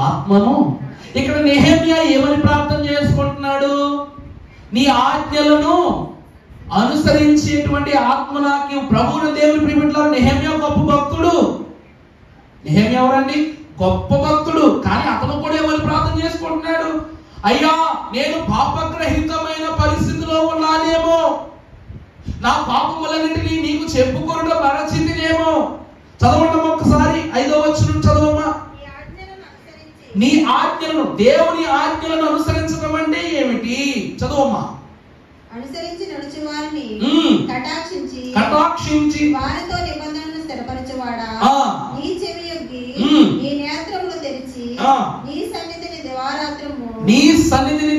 ఆత్మను. ఇక్కడ నెహెమ్యా ఏమని ప్రార్థన చేసుకుంటున్నాడు? నీ ఆజ్ఞలను అనుసరించేటువంటి ఆత్మ నాకు ప్రభువును. దేవుని ప్రియబిడ్డలారా, నెహెమ్యా గొప్ప భక్తుడు. నెహెమ్యా ఎవరండి? గొప్ప భక్తుడు. కానీ అతను కూడా ఏమని ప్రార్థన చేసుకుంటున్నాడు? అయ్యా, నేను పాపగ్రహితమైన పరిస్థితిలో ఉన్నానేమో, నా పాపములన్నింటినీ నీకు చెప్పుకోవడం మరచితినేమో. చదవండి ఒక్కసారి 5వ వచనం చదవమ్మా. నీ ఆజ్ఞలను, దేవుని ఆజ్ఞలను అనుసరించడం అంటే ఏమిటి? చదవమ్మా. అనుసరించి నడుచు వారిని కటాక్షించి వారితో నిబంధనను స్థిరపరచువాడా, నీ చెవి యొగ్గి నీ నేత్రములు తెరిచి నీ సన్నిధిని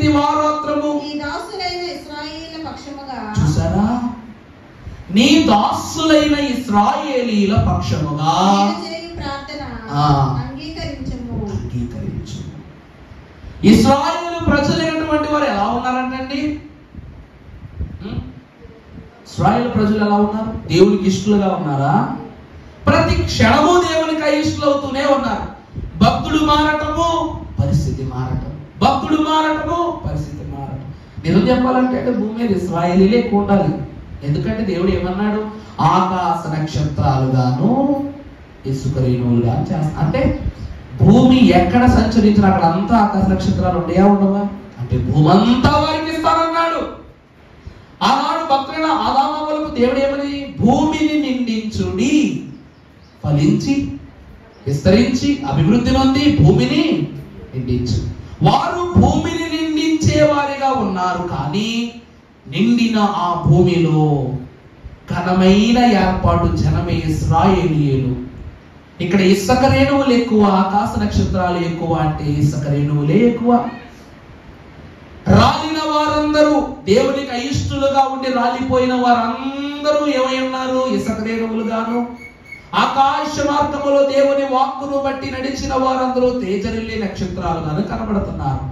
దివారాత్రము నీ దాసులైన ఇశ్రాయేలీల పక్షముగా. చూసారా? నీ దాసులైన ఇశ్రాయేలీల పక్షముగా ప్రార్థన అంగీకరించు. ఇశ్రాయేలు ప్రజలైనటువంటి వారు ఎలా ఉన్నారంటండి? ఇశ్రాయేలు ప్రజలు ఎలా ఉన్నారు? దేవునికి ఇష్టలుగా ఉన్నారా? ప్రతి క్షణము దేవునికి అయిష్టలు అవుతూనే ఉన్నారు. భక్తుడు మారటము, పరిస్థితి మారటం, భక్తుడు మారటము, పరిస్థితి మారటం. నిజం చెప్పాలంటే భూమి మీద ఇశ్రాయేలీలే ఎక్కువ ఉండాలి. ఎందుకంటే దేవుడు ఏమన్నాడు? ఆకాశ నక్షత్రాలుగాను ఇసుక రేణువులుగా చేస్తా. అంటే భూమి ఎక్కడ సంచరించిన అక్కడ అంతా ఆకాశ నక్షత్రాలు ఉండయా ఉండవా? అంటే భూమి అంతా వారికి ఇస్తానన్నాడు. ఆనాడు భక్తులైన ఆదామవ్వలకు దేవుడు ఏమని? భూమిని నిండించుడి, ఫలించి విస్తరించి అభివృద్ధి నొంది భూమిని నిండించు. వారు భూమిని నిండించే వారిగా ఉన్నారు. కానీ నిండిన ఆ భూమిలో ఘనమైన ఏర్పాటు జనమే ఇశ్రాయేలీయులు. ఇక్కడ ఇసుక రేణువులు ఎక్కువ, ఆకాశ నక్షత్రాలు ఎక్కువ. అంటే ఇసుక రేణువులే ఎక్కువ. రాలిన వారందరూ దేవునికి అయిష్టలుగా ఉండి రాలిపోయిన వారందరూ ఏమై ఉన్నారు? ఇసుక రేణువులుగాను. ఆకాశ మార్గములో దేవుని వాక్కును బట్టి నడిచిన వారందరూ తేజరిల్లే నక్షత్రాలుగాను కనబడుతున్నారు.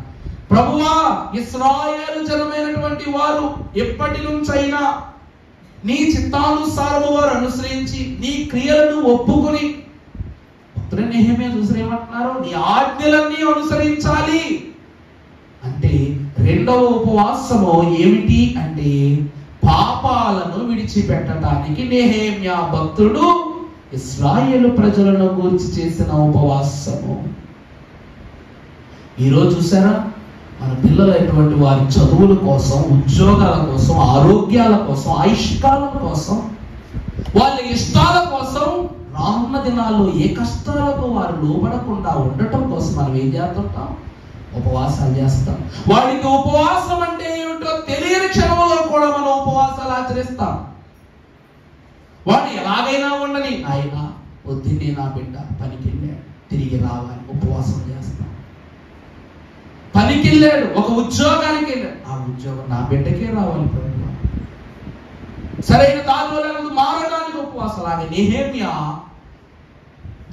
ప్రభువా, ఇశ్రాయేలు జనమైనటువంటి వారు ఎప్పటి నుంచైనా నీ చిత్తానుసారము వారు అనుసరించి నీ క్రియలను ఒప్పుకొని, నెహెమ్యా చూసి ఏమంటున్నారు? నీ ఆజ్ఞలన్నీ అనుసరించాలి. అంటే రెండవ ఉపవాసము ఏమిటి అంటే పాపాలను విడిచిపెట్టడానికి నెహెమ్యా భక్తుడు ఇశ్రాయేలు ప్రజలను గురించి చేసిన ఉపవాసము. ఈరోజు చూసారా, మన పిల్లలైనటువంటి వారి చదువుల కోసం, ఉద్యోగాల కోసం, ఆరోగ్యాల కోసం, ఆయుష్కాల కోసం, వాళ్ళ ఇష్టాల కోసం రానున్న దినాల్లో ఏ కష్టాలకు వారు లోబడకుండా ఉండటం కోసం మనం ఏం చేస్తుంటాం? ఉపవాసాలు చేస్తాం. వాడికి ఉపవాసం అంటే ఏమిటో తెలియని క్షణంలో కూడా మనం ఉపవాసాలు ఆచరిస్తాం. వాడు ఎలాగైనా ఉండని, ఆయన పొద్దున్నే నా బిడ్డ పనికి వెళ్ళాడు, తిరిగి రావాలి, ఉపవాసం చేస్తాం. పనికి వెళ్ళాడు, ఒక ఉద్యోగానికి వెళ్ళాడు, ఆ ఉద్యోగం నా బిడ్డకే రావాలి ప్రభు, సరైన దారిలో మారడానికి ఉపవాసం. అలాగే నెహెమ్యా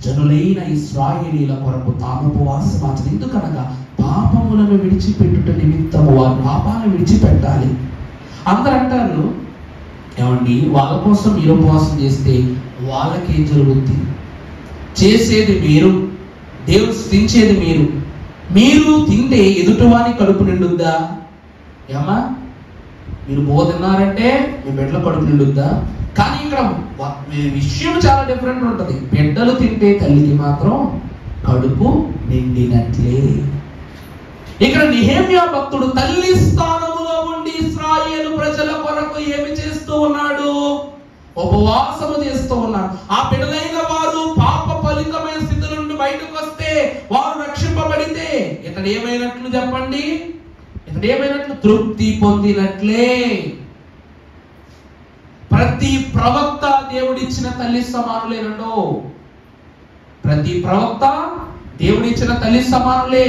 జనులైన ఇశ్రాయేలీల కొరకు తాను ఉపవాసం ఆచరణ. ఎందుకనగా పాపములను విడిచిపెట్టుట నిమిత్తము వారు పాపాలను విడిచిపెట్టాలి. అందరూ అంటారు, ఏమండి వాళ్ళ కోసం మీరు ఉపవాసం చేస్తే వాళ్ళకేం జరుగుద్ది? చేసేది మీరు, దేవుడు స్థించేది మీరు. మీరు తింటే ఎదుటివాని కడుపు నిండుద్దా? ఏమా మీరు తిన్నారంటే మీ బిడ్డల కడుపు నిండుద్దా? కానీ ఇక్కడ విషయం చాలా డిఫరెంట్ ఉంటుంది. బిడ్డలు తింటే తల్లికి మాత్రం కడుపు నిండినట్లే. ఇక్కడ నెహెమ్యా భక్తుడు తల్లి స్థానములో ఉండి ఇశ్రాయేలు ప్రజల కొరకు ఏమి చేస్తూ ఉన్నాడు? ఉపవాసము చేస్తూ ఉన్నాడు. ఆ బిడ్డలైన వారు పాప ఫలితమైన స్థితి నుండి బయటకు వస్తే, వారు రక్షింపబడితే ఇతడు ఏమైనట్లు చెప్పండి? ఇతడు ఏమైనట్లు? తృప్తి పొందినట్లే. ప్రతి ప్రవక్త దేవుడిచ్చిన తల్లి సమానులేనండో. ప్రతి ప్రవక్త దేవుడిచ్చిన తల్లి సమానులే.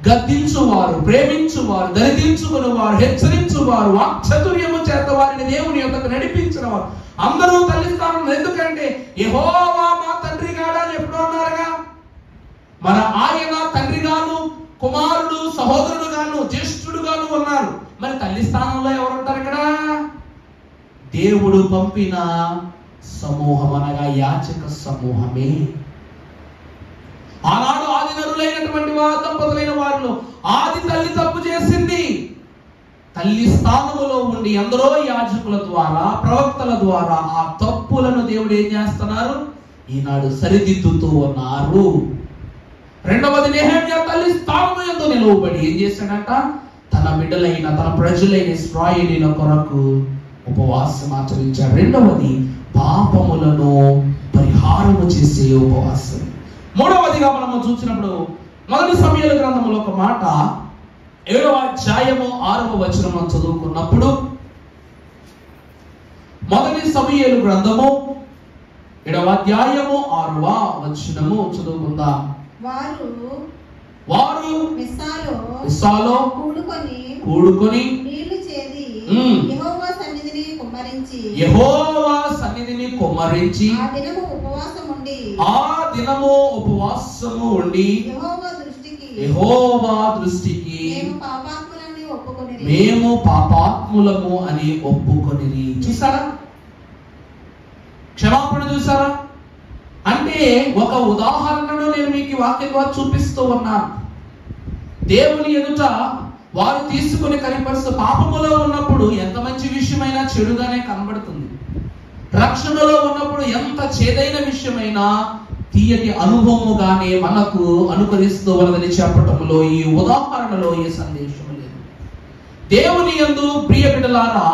గద్దించువారు, ప్రేమించువారు, దరిదించుకునేవారు, హెచ్చరించువారు, వాక్చాతుర్యము చేత వారిని దేవుని యొద్దకు నడిపించిన వారు అందరూ తల్లి స్థానం. ఎందుకంటే యెహోవా మా తండ్రి గాడా అని ఎప్పుడు అన్నారుగా. మన ఆయన తండ్రిగాను, కుమారుడు, సహోదరుడుగాను, జ్యేష్ఠుడుగాను ఉన్నారు. మరి తల్లి స్థానంలో ఎవరు ఉంటారు ఇక్కడ? దేవుడు పంపిన సమూహం అనగా యాచక సమూహమే. ఆనాడు ఆదినరులైనటువంటి అయినటువంటి దంపతులైన వారిలో ఆది తల్లి తప్పు చేసింది. తల్లి స్థానములో ఉండి ఎందరో యాజకుల ద్వారా, ప్రవక్తల ద్వారా ఆ తప్పులను దేవుడు ఏం చేస్తున్నారు? ఈనాడు సరిదిద్దుతూ ఉన్నారు. రెండవది, నెహెమ్యా తల్లి స్థానము యందు నిలవబడి ఏం చేశాడంట? తన బిడ్డలైన, తన ప్రజలైన ఇశ్రాయేలీల కొరకు ఉపవాసం ఆచరించాడు. రెండవది, పాపములను పరిహారము చేసే ఉపవాసం. మూడవదిగా మనము చూసినప్పుడు మొదటి సమూయేలు గ్రంథంలో ఒక మాట 7వ అధ్యాయము 6వ వచనం చదువుకున్నప్పుడు, మొదటి సమూయేలు గ్రంథము 7వ అధ్యాయము 6వ వచనము చదువుకుందాం. వారు మిస్సాలో కూడుకొని నీళ్లు చేది యెహోవా సన్నిధిని కుమ్మరించి ఆ దినము ఉపవాసము ఉండి యెహోవా దృష్టికి మేము పాపాత్ములము అని ఒప్పుకొనిరి. చూసారా? క్షమాపణ చూసారా? అంటే ఒక ఉదాహరణను నేను మీకు వాక్యం ద్వారా చూపిస్తూ ఉన్నాను. దేవుని ఎదుట వారు తీసుకుని కనిపరుస్తూ పాపములో ఉన్నప్పుడు ఎంత మంచి విషయమైనా చెడుగానే కనబడుతుంది. రక్షణలో ఉన్నప్పుడు ఎంత చేదైన విషయమైనా తీయటి అనుభవముగానే మనకు అనుకరిస్తూ ఉన్నదని చెప్పటంలో, ఈ ఉదాహరణలో ఏ సందేశం లేదు. దేవుని యందు ప్రియ బిడ్డలారా,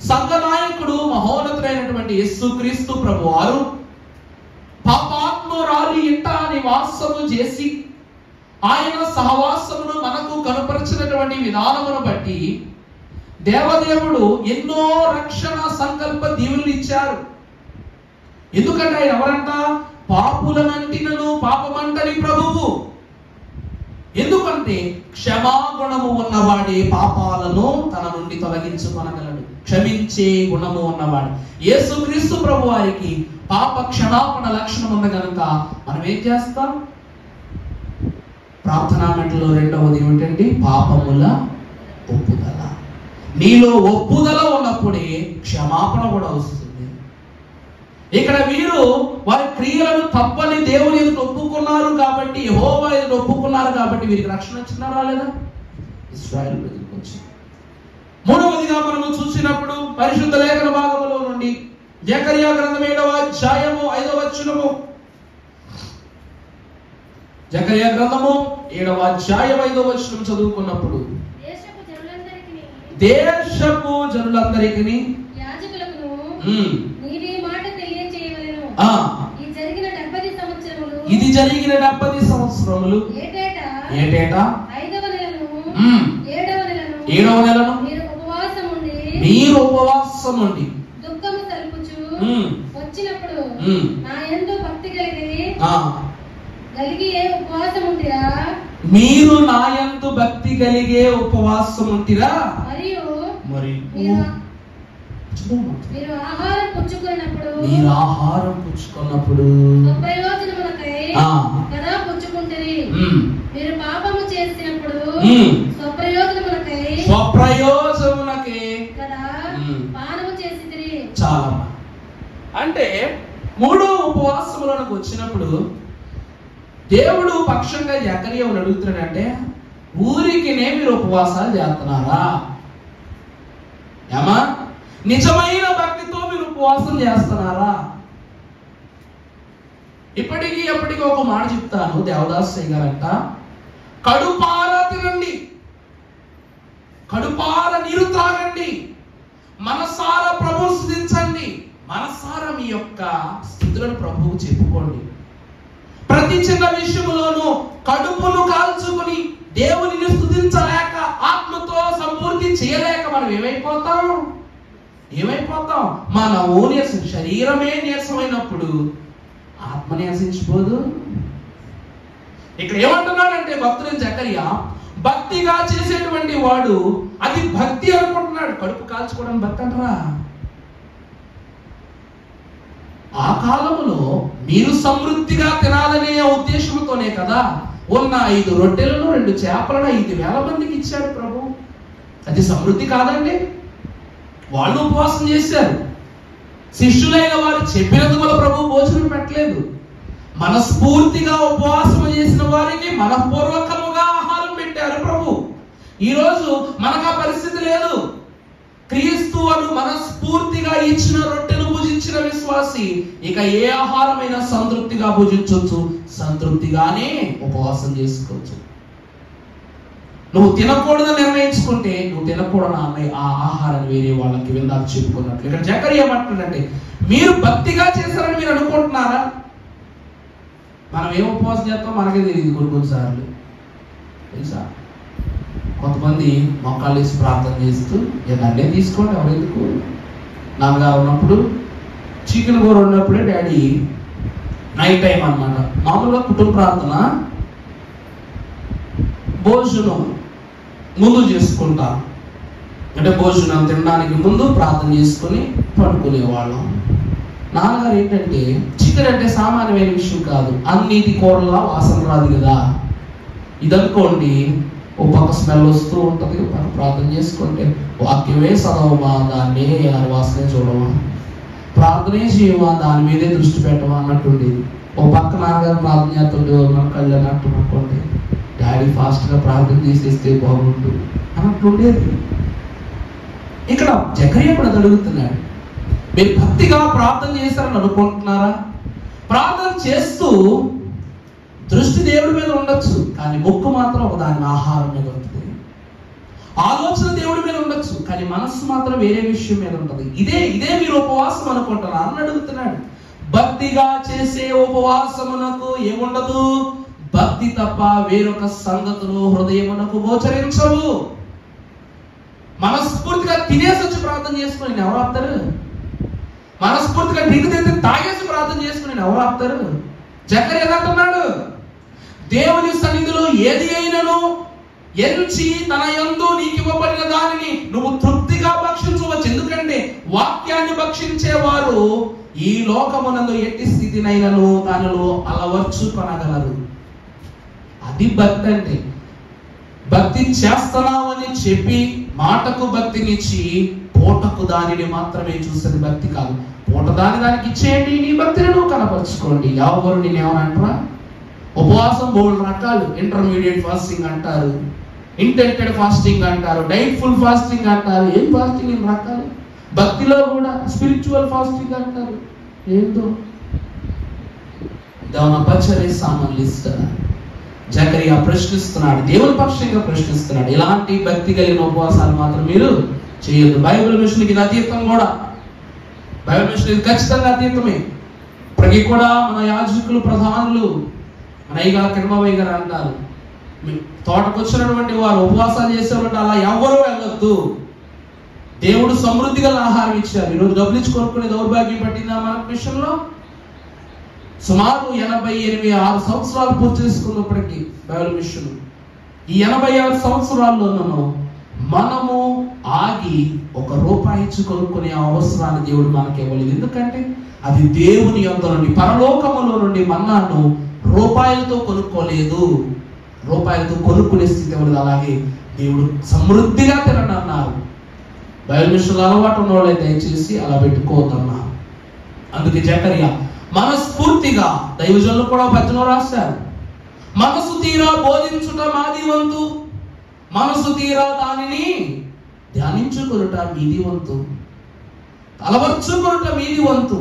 సంఘ నాయకుడు మహోన్నతుడైనటువంటి యేసుక్రీస్తు ప్రభువారు పాపాత్మురాలి ఇంట నివాసము చేసి ఆయన సహవాసమును మనకు కనుపరిచినటువంటి విధానమును బట్టి దేవదేవుడు ఎన్నో రక్షణ సంకల్ప దీవులు ఇచ్చారు. ఎందుకంటే ఆయన ఎవరంట? పాపులనంటినను పాపమంటని ప్రభువు. ఎందుకంటే క్షమాగుణము ఉన్నవాడే పాపాలను తన నుండి తొలగించుకొనగలడు. క్షమించే గుణము ఉన్నవాడు యేసుక్రీస్తు ప్రభు వారికి పాప క్షమాపణ లక్షణం ఉంది కనుక మనం ఏం చేస్తాం? ప్రార్థనా మెట్లలో రెండవది ఏమిటండి? పాపముల ఒప్పుదల. నీలో ఒప్పుదల ఉన్నప్పుడే క్షమాపణ కూడా వస్తుంది. ఇక్కడ వీరు వారి క్రియలను తప్పని దేవుని ఎదుట ఒప్పుకున్నారు కాబట్టి, యెహోవా ఎదుట ఒప్పుకున్నారు కాబట్టి వీరికి రక్షణ వచ్చిందా రాలేదా? ఇశ్రాయేలు ప్రజలకు వచ్చింది. మూడవదిగా మనము చూసినప్పుడు పరిశుద్ధ లేఖన భాగములో నుండి జకర్యా గ్రంథం 7వ అధ్యాయము 5వ వచనము, జకర్యా గ్రంథము 7వ అధ్యాయం 5వ వచనం చదువుకున్నప్పుడు, దేశపు జనులందరికీ ఇది జరిగిన 70 సంవత్సరములు ఏటేటా 7వ నెలను మీరు ఉపవాసం ఉండి దుఃఖము తలుపుచు వచ్చినప్పుడు నా యందు భక్తి కలిగి ఉపవాసం ఉంటిరా. మీరు నా యందు భక్తి కలిగే ఉపవాసం ఉంటిరా. మరియు మీరు ఆహారం పుచ్చుకున్నప్పుడు స్వప్రయోజనమునకై కదా పుచ్చుకుంటారు. మీరు పాపము చేసినప్పుడు స్వప్రయోజనమునకై కదా పానము చేసిరి. చాలా అంటే 3 ఉపవాసములకు వచ్చినప్పుడు దేవుడు పక్షంగా జకర్యాను అడుగుతున్నాడంటే, ఊరికినే మీరు ఉపవాసాలు చేస్తున్నారా? ఏమా నిజమైన భక్తితో మీరు ఉపవాసం చేస్తున్నారా? ఇప్పటికీ ఎప్పటికీ ఒక మాట చెప్తాను. దేవదాస్ గారంట, కడుపార తినండి, కడుపార నీరు త్రాగండి, మనసారా ప్రభువు స్తుతించండి, మనసారా మీ యొక్క స్థితులను ప్రభువుకు చెప్పుకోండి. ప్రతి చిన్న విషయంలోనూ కడుపును కాల్చుకుని దేవునిని స్తుతించలేక, ఆత్మతో సంపూర్తి చేయలేక మనం ఏమైపోతాం? మన నీరసం, శరీరమే నీరసమైనప్పుడు ఆత్మ నీరసించిపోదు. ఇక్కడ ఏమంటున్నాడంటే భక్తుడు జకర్యా, భక్తిగా చేసేటువంటి వాడు అది భక్తి అనుకుంటున్నాడు. కడుపు కాల్చుకోవడం భక్తి అంటారా? ఆ కాలంలో మీరు సమృద్ధిగా తినాలనే ఉద్దేశంతోనే కదా ఉన్న 5 రొట్టెలను 2 చేపలను 5,000 మందికి ఇచ్చాడు ప్రభు. అది సమృద్ధి కాదండి? వాళ్ళు ఉపవాసం చేశారు. శిష్యులైన వారు చెప్పినందువల్ల ప్రభు భోజనం పెట్టలేదు. మనస్ఫూర్తిగా ఉపవాసం చేసిన వారికి మనఃపూర్వకముగా ఆహారం పెట్టారు ప్రభు. ఈరోజు మనకు ఆ పరిస్థితి లేదు. క్రీస్తు అను మనస్ఫూర్తిగా ఇచ్చిన రొట్టెను భుజించిన విశ్వాసి ఇక ఏ ఆహారమైనా సంతృప్తిగా భుజించవచ్చు, సంతృప్తిగానే ఉపవాసం చేసుకోవచ్చు. నువ్వు తినకూడదని నిర్ణయించుకుంటే నువ్వు తినకూడని ఆ ఆహారాన్ని వేరే వాళ్ళకి విందాక చెప్పుకున్నట్లు ఇక్కడ జకరియా ఏమంటున్నాడంటే, మీరు భక్తిగా చేశారని మీరు అనుకుంటున్నారా? మనం ఏం ఉపవాసం చేస్తాం మనకే తెలియదు. కొన్నిసార్లు తెలుసా, కొంతమంది మొక్కలు వేసి ప్రార్థన చేస్తూ నన్నే తీసుకోండి, ఎవరెందుకు. నాన్నగారు ఉన్నప్పుడు చికెన్ కూర ఉన్నప్పుడే డాడీ నైట్ టైం అన్నమాట, మామూలుగా కుటుంబ ప్రార్థన భోజనం ముందు చేసుకుంటా, అంటే భోజనం తినడానికి ముందు ప్రార్థన చేసుకొని పడుకునేవాళ్ళం. నాన్నగారు ఏంటంటే చికెన్ అంటే సామాన్యమైన విషయం కాదు, అన్నిటి కూరలా వాసన రాదు కదా. ఇదనుకోండి ఓ పక్క స్మెల్ వస్తూ ఉంటుంది, ప్రార్థన చేసుకుంటే వాక్యమే చదవమా, దాన్ని వాసనే చూడమా, ప్రార్థనే చేయమా, దాని మీదే దృష్టి పెట్టమా అన్నట్టుండేది. ఓ పక్క నాన్నగారు ప్రార్థన చేస్తుండే మన కళ్ళు అన్నట్టు అనుకోండి, డాడీ ఫాస్ట్గా ప్రార్థన చేసేస్తే బాగుండు అన్నట్లుండేది. ఇక్కడ జకరియా కూడా అడుగుతున్నాడు, మీరు భక్తిగా ప్రార్థన చేశారని అనుకుంటున్నారా? ప్రార్థన చేస్తూ దృష్టి దేవుడి మీద ఉండొచ్చు, కానీ ముక్కు మాత్రం ఒక దాని ఆహారం మీద ఉంటుంది. ఆలోచన దేవుడి మీద ఉండొచ్చు, కానీ మనస్సు మాత్రం వేరే విషయం మీద ఉంటుంది. ఇదే మీరు ఉపవాసం అనుకుంటారా అని అడుగుతున్నాడు. భక్తిగా చేసే ఉపవాసమునకు ఏముండదు, భక్తి తప్ప వేరొక సంగతులు హృదయమునకు గోచరించవు. మనస్ఫూర్తిగా తినేసి వచ్చి ప్రార్థన చేసుకుని నేను ఎవరు ఆపుతారు? మనస్ఫూర్తిగా దిగుదెత్తి తాగేసి ప్రార్థన చేసుకుని నేను ఎవరు ఆపుతారు? జకరియా ఏదంటున్నాడు, దేవుని సన్నిధిలో ఏది అయినను ఎంచి తన యందు నీకు ఇవ్వబడిన దానిని నువ్వు తృప్తిగా భక్షించవచ్చు. ఎందుకంటే వాక్యాన్ని భక్షించేవారు ఈ లోకమునందు ఎట్టి స్థితినైనను దానిలో అలవర్చుకొనగలరు. అది భక్తి అంటే. భక్తి చేస్తున్నామని చెప్పి మాటకు భక్తినిచ్చి పూటకు దానిని మాత్రమే చూసేది భక్తి కాదు. పూట దానికి ఇచ్చేయండి, నీ భక్తిని నువ్వు కనపరుచుకోండి. ఎవరు నేనేమనంటారా? ఉపవాసం 3 రకాలు. ఇంటర్మీడియట్ ఫాస్టింగ్ అంటారు, ఇంటెంటెడ్ ఫాస్టింగ్ అంటారు, డైట్ఫుల్ ఫాస్టింగ్ అంటారు. ఏం ఫాస్టింగ్ ఎన్ని రకాలు? భక్తిలో కూడా స్పిరిచువల్ ఫాస్టింగ్ అంటారు. ఏంటో పచ్చరే సామాన్లు ఇస్తారా? జకరియా ప్రశ్నిస్తున్నాడు, దేవుని పక్షంగా ప్రశ్నిస్తున్నాడు. ఇలాంటి భక్తి కలిగిన ఉపవాసాలు మాత్రం మీరు చేయొద్దు. బైబిల్ మిషన్కి ఇది అతీతం కూడా. బైబిల్ మిషన్ ఇది ఖచ్చితంగా అతీతమే. ఇప్పటికీ కూడా మన యాజకులు ప్రధానులు మన అయ్యగా కిరణమయ్య గారు అంటారు, తోటకు వచ్చినటువంటి వారు ఉపవాసాలు చేసేవాళ్ళు అలా ఎవరు వెళ్ళొద్దు. దేవుడు సమృద్ధి గల ఆహారం ఇచ్చారు. ఈరోజు డబ్బులు ఇచ్చి కొనుక్కునే దౌర్భాగ్యం పట్టిందా మన మిషన్లో? సుమారు 86 సంవత్సరాలు పూర్తి చేసుకున్నప్పటికీ బైబిల్ మిషన్ ఈ 86 సంవత్సరాల్లోనూ మనము ఆగి ₹1 ఇచ్చి కొనుక్కునే అవసరాన్ని దేవుడు మనకి ఇవ్వలేదు. ఎందుకంటే అది దేవుని యొద్ద నుండి, పరలోకములో నుండి మన్నాను రూపాయలతో కొనుక్కోలేదు. రూపాయలతో కొనుక్కునే స్థితి ఎవరిది. అలాగే దేవుడు సమృద్ధిగా తినండి అన్నారు. బైబిల్ మిషన్లో అలవాటు ఉన్న వాళ్ళే దయచేసి అలా పెట్టుకోవద్దన్నారు. అందుకే జకరియా మనస్ఫూర్తిగా, దైవజనులు కూడా భజనలో రాశారు, మనసు తీరా బోధించుట మాది వంతు, మనసు తీరా దానిని ధ్యానించుకొనుట మీది వంతు, అలవర్చుకొనుట మీది వంతు,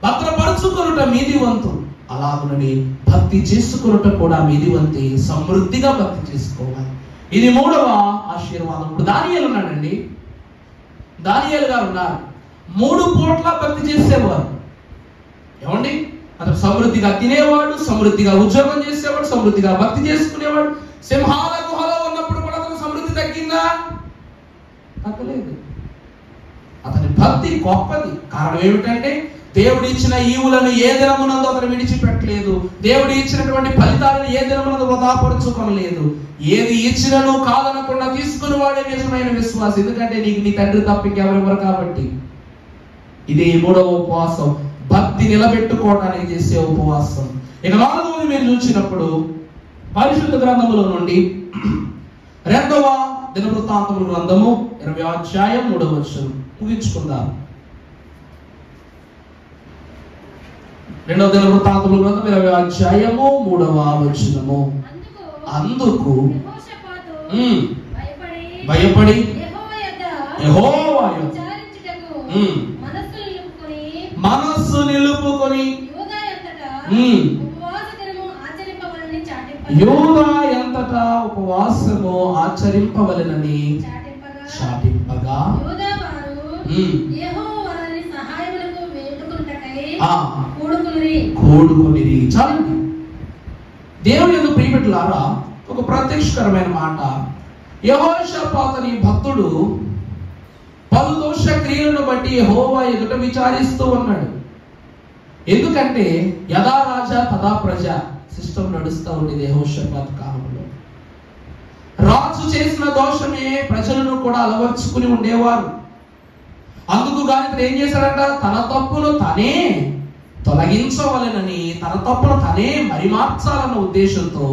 భద్రపరచుకొనుట మీది వంతు. అలాగునని భక్తి చేసుకొనుట కూడా మీది వంతే. సమృద్ధిగా భక్తి చేసుకోవాలి. ఇది 3వ ఆశీర్వాదం. ఇప్పుడు దానియేలు ఉన్నాడండి. దానియేలు గారు ఉన్నారు. 3 పూట్ల భక్తి చేసేవారు. ఏమండి, అతను సమృద్ధిగా తినేవాడు, సమృద్ధిగా ఉద్యోగం చేసేవాడు, సమృద్ధిగా భక్తి చేసుకునేవాడు. సింహాల గుహలో ఉన్నప్పుడు కూడా అతను సమృద్ధి తగ్గిందా? తగ్గలేదు. అతని భక్తి గొప్పది. కారణం ఏమిటంటే దేవుడు ఇచ్చిన ఈవులను ఏ దినమునందు అతను విడిచిపెట్టలేదు. దేవుడు ఇచ్చినటువంటి ఫలితాలను ఏ దినమునందు వృధాపరుచుకోలేదు. ఏది ఇచ్చినను కాదనకుండా తీసుకుని వాడే నిజమైన విశ్వాసం. ఎందుకంటే నీకు నీ తండ్రి తప్ప ఇంకెవరెవరు కాబట్టి. ఇది 3వ ఉపవాసం, భక్తి నిలబెట్టుకోవడానికి చేసే ఉపవాసం. ఇక 4వది మీరు చూసినప్పుడు పరిశుద్ధ గ్రంథములో నుండి 2వ దినవృత్తాంతముల గ్రంథము 20వ అధ్యాయం 3వ వచనం ముగించుకుందాం. రెండవ దినవృత్తాంతముల గ్రంథం 20వ అధ్యాయము 3వ వచనము. అందుకు భయపడి యెహోవా యొద్ద మనస్సు నిలుపుకొని యూదా ఎంతటా ఉపవాసము ఆచరింపవలెనని చాటింపగా కూడుకునిరి. చాలండి. దేవుని యందు ప్రియబిడ్డలారా, ఒక ప్రత్యక్షకరమైన మాట. యెహోషాపాతు అనే భక్తుడు పలు దోష క్రియలను బట్టి యెహోవా ఎదుట విచారిస్తూ ఉన్నాడు. ఎందుకంటే యదా రాజా తదా ప్రజ సిస్టం నడుస్తూ ఉండేది యెహోషాపాతు కాలంలో. రాజు చేసిన దోషమే ప్రజలను కూడా అలవర్చుకుని ఉండేవారు. అందుకు గాని ఇతను ఏం చేశాడంట? తన తప్పును తనే తొలగించవలెనని, తన తప్పును తనే మరిమార్చాలన్న ఉద్దేశంతో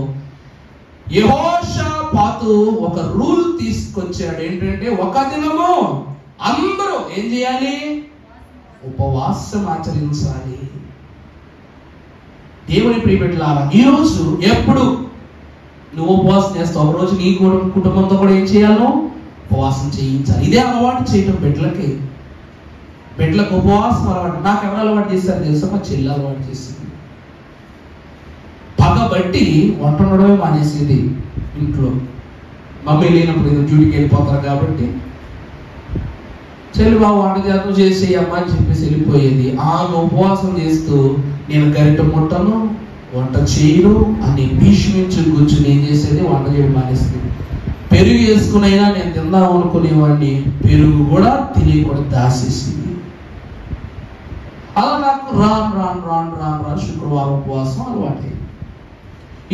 యెహోషాపాతు ఒక రూల్ తీసుకొచ్చాడు. ఏంటంటే ఒక దినము అందరూ ఏం చేయాలి? ఉపవాసం ఆచరించాలి. దేవుని ప్రియబిడ్డలారా, ఈ రోజు ఎప్పుడు నువ్వు ఉపవాసం చేస్తావు, ఒక రోజు నీ కుటుంబంతో కూడా ఏం చేయాలో ఉపవాసం చేయించాలి. ఇదే అలవాటు చేయటం బిడ్డలకు ఉపవాసం అలవాటు. నాకు ఎవరు అలవాటు చేశారు తెలుసా? మా చెల్లి అలవాటు చేసింది. పగబట్టి వంట ఉండడమే మానేసేది ఇంట్లో. మమ్మీ లేనప్పుడు ఏదో డ్యూటీకి వెళ్ళిపోతారు కాబట్టి చెల్లి బాబు వంట చేతను చేసేయమ్మా అని చెప్పేసి వెళ్ళిపోయేది. ఆమె ఉపవాసం చేస్తూ నేను గరిట ముట్టను, వంట చేయను అని భీష్మించి కూర్చుని ఏం చేసేది? వంట చేయడం మానేస్తుంది. పెరుగు వేసుకునైనా నేను తిందాం అనుకునేవాడిని, పెరుగు కూడా తినేయకూడదు దాసేసింది. అలా నాకు రాను శుక్రవారం ఉపవాసం అలవాటు.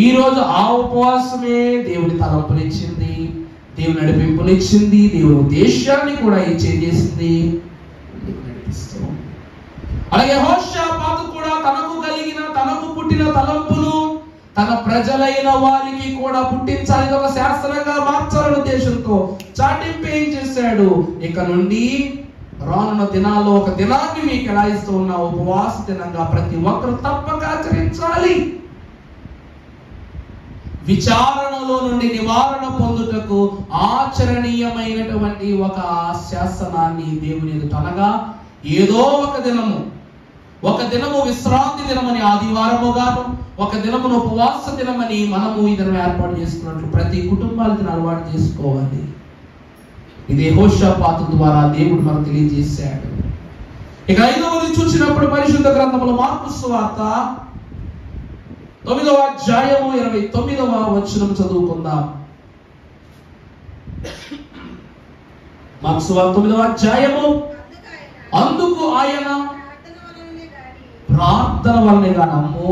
ఈ రోజు ఆ ఉపవాసమే దేవుని తలంపునిచ్చింది, దేవుని నడిపింపునిచ్చింది, దేవుని ఉద్దేశాన్ని కూడా చేసింది. అలాగే యెహోషాపాతు కూడా తనకు పుట్టిన తలంపును తన ప్రజలైన వారికి కూడా పుట్టించాలి, ఒక శాస్త్రంగా మార్చాలనే ఉద్దేశంతో చాటింపు ఏం చేశాడు? ఇక నుండి రానున్న దినాల్లో ఒక దినాన్ని మీకు ఎలా ఇస్తూ ఉన్నా, ఉపవాస దినంగా ప్రతి ఒక్కరు తప్పక ఆచరించాలి. విచారణలో నుండి నివారణ పొందుటకు ఆచరణీయమైనటువంటి ఒక శాసనాన్ని దేవుని ఎదుట, అనగా ఏదో ఒక దినము విశ్రాంతి దినమని ఆదివారము గాను, ఒక దినమును ఉపవాస దినమని మనము ఈ దినం ఏర్పాటు చేసుకున్నట్లు ప్రతి కుటుంబాలకు అలవాటు చేసుకోవాలి. ఇది యెహోషాపాతు ద్వారా దేవుడు మనకు తెలియజేశాడు. ఇక 5వది చూసినప్పుడు పరిశుద్ధ గ్రంథంలో మార్కు సువార్త 9వ అధ్యాయము 29వ వచనం చదువుకుందాం. మార్కు సువార్త 9వ అధ్యాయము. అందుకు ఆయన ప్రార్థన వలనే గానమ్మో